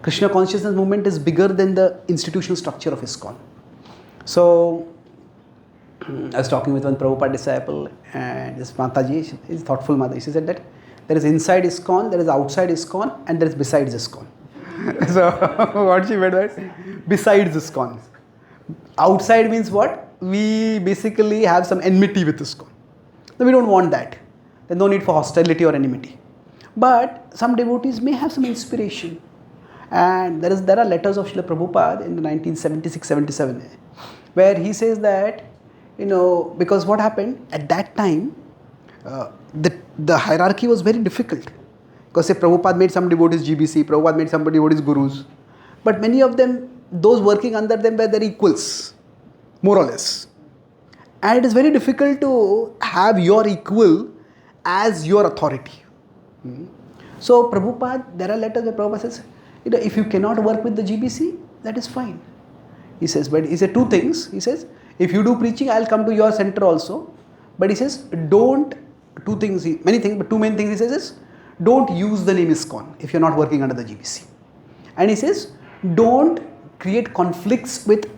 Speaker 1: Krishna consciousness movement is bigger than the institutional structure of ISKCON. So, I was talking with one Prabhupada disciple, and this Mataji, she is thoughtful Mataji. She said that there is inside ISKCON, there is outside ISKCON, and there is besides ISKCON. So, what she meant was besides ISKCON. Outside means what? We basically have some enmity with ISKCON. No, we don't want that. There's no need for hostility or enmity. But some devotees may have some inspiration. And there are letters of Srila Prabhupada in the 1976-77 where he says that, because what happened at that time, the hierarchy was very difficult. Because say Prabhupada made some devotees GBC, Prabhupada made some devotees gurus. But many of them, those working under them were their equals, more or less. And it is very difficult to have your equal as your authority. So Prabhupada, there are letters where Prabhupada says, if you cannot work with the GBC, that is fine. He says, but he said two things. He says, if you do preaching, I'll come to your center also. But he says, many things, but two main things he says is, don't use the name ISKCON if you're not working under the GBC. And he says, don't create conflicts with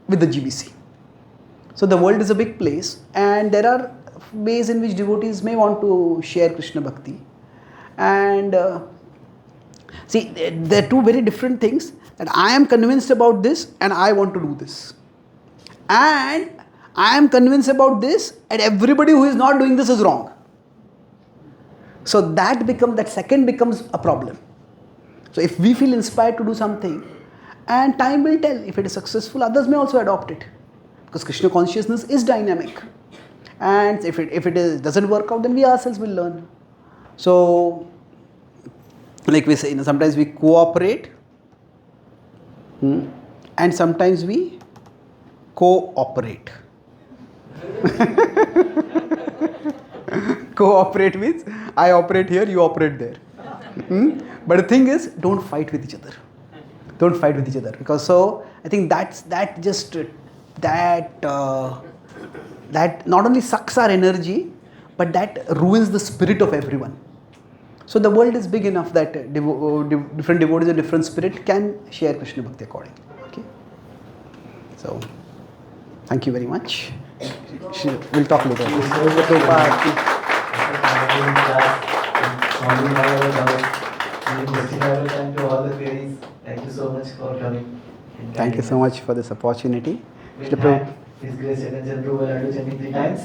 Speaker 1: the GBC. So the world is a big place, and there are ways in which devotees may want to share Krishna Bhakti. And see, there are two very different things, that I am convinced about this and I want to do this. And I am convinced about this and everybody who is not doing this is wrong. So that second becomes a problem. So if we feel inspired to do something, and time will tell, if it is successful, others may also adopt it. Because Krishna consciousness is dynamic. And if it doesn't work out, then we ourselves will learn. So, like we say, sometimes we cooperate, and sometimes we cooperate. Cooperate means I operate here, you operate there. But the thing is, don't fight with each other. Don't fight with each other, because so I think that not only sucks our energy, but that ruins the spirit of everyone. So the world is big enough that different devotees of different spirit can share Krishna Bhakti accordingly. Okay. So thank you very much. We'll talk later.
Speaker 6: Thank you so much for coming.
Speaker 1: Thank you so much for this opportunity.
Speaker 6: His Grace Chaitanya Prabhu will do chanting 3 times.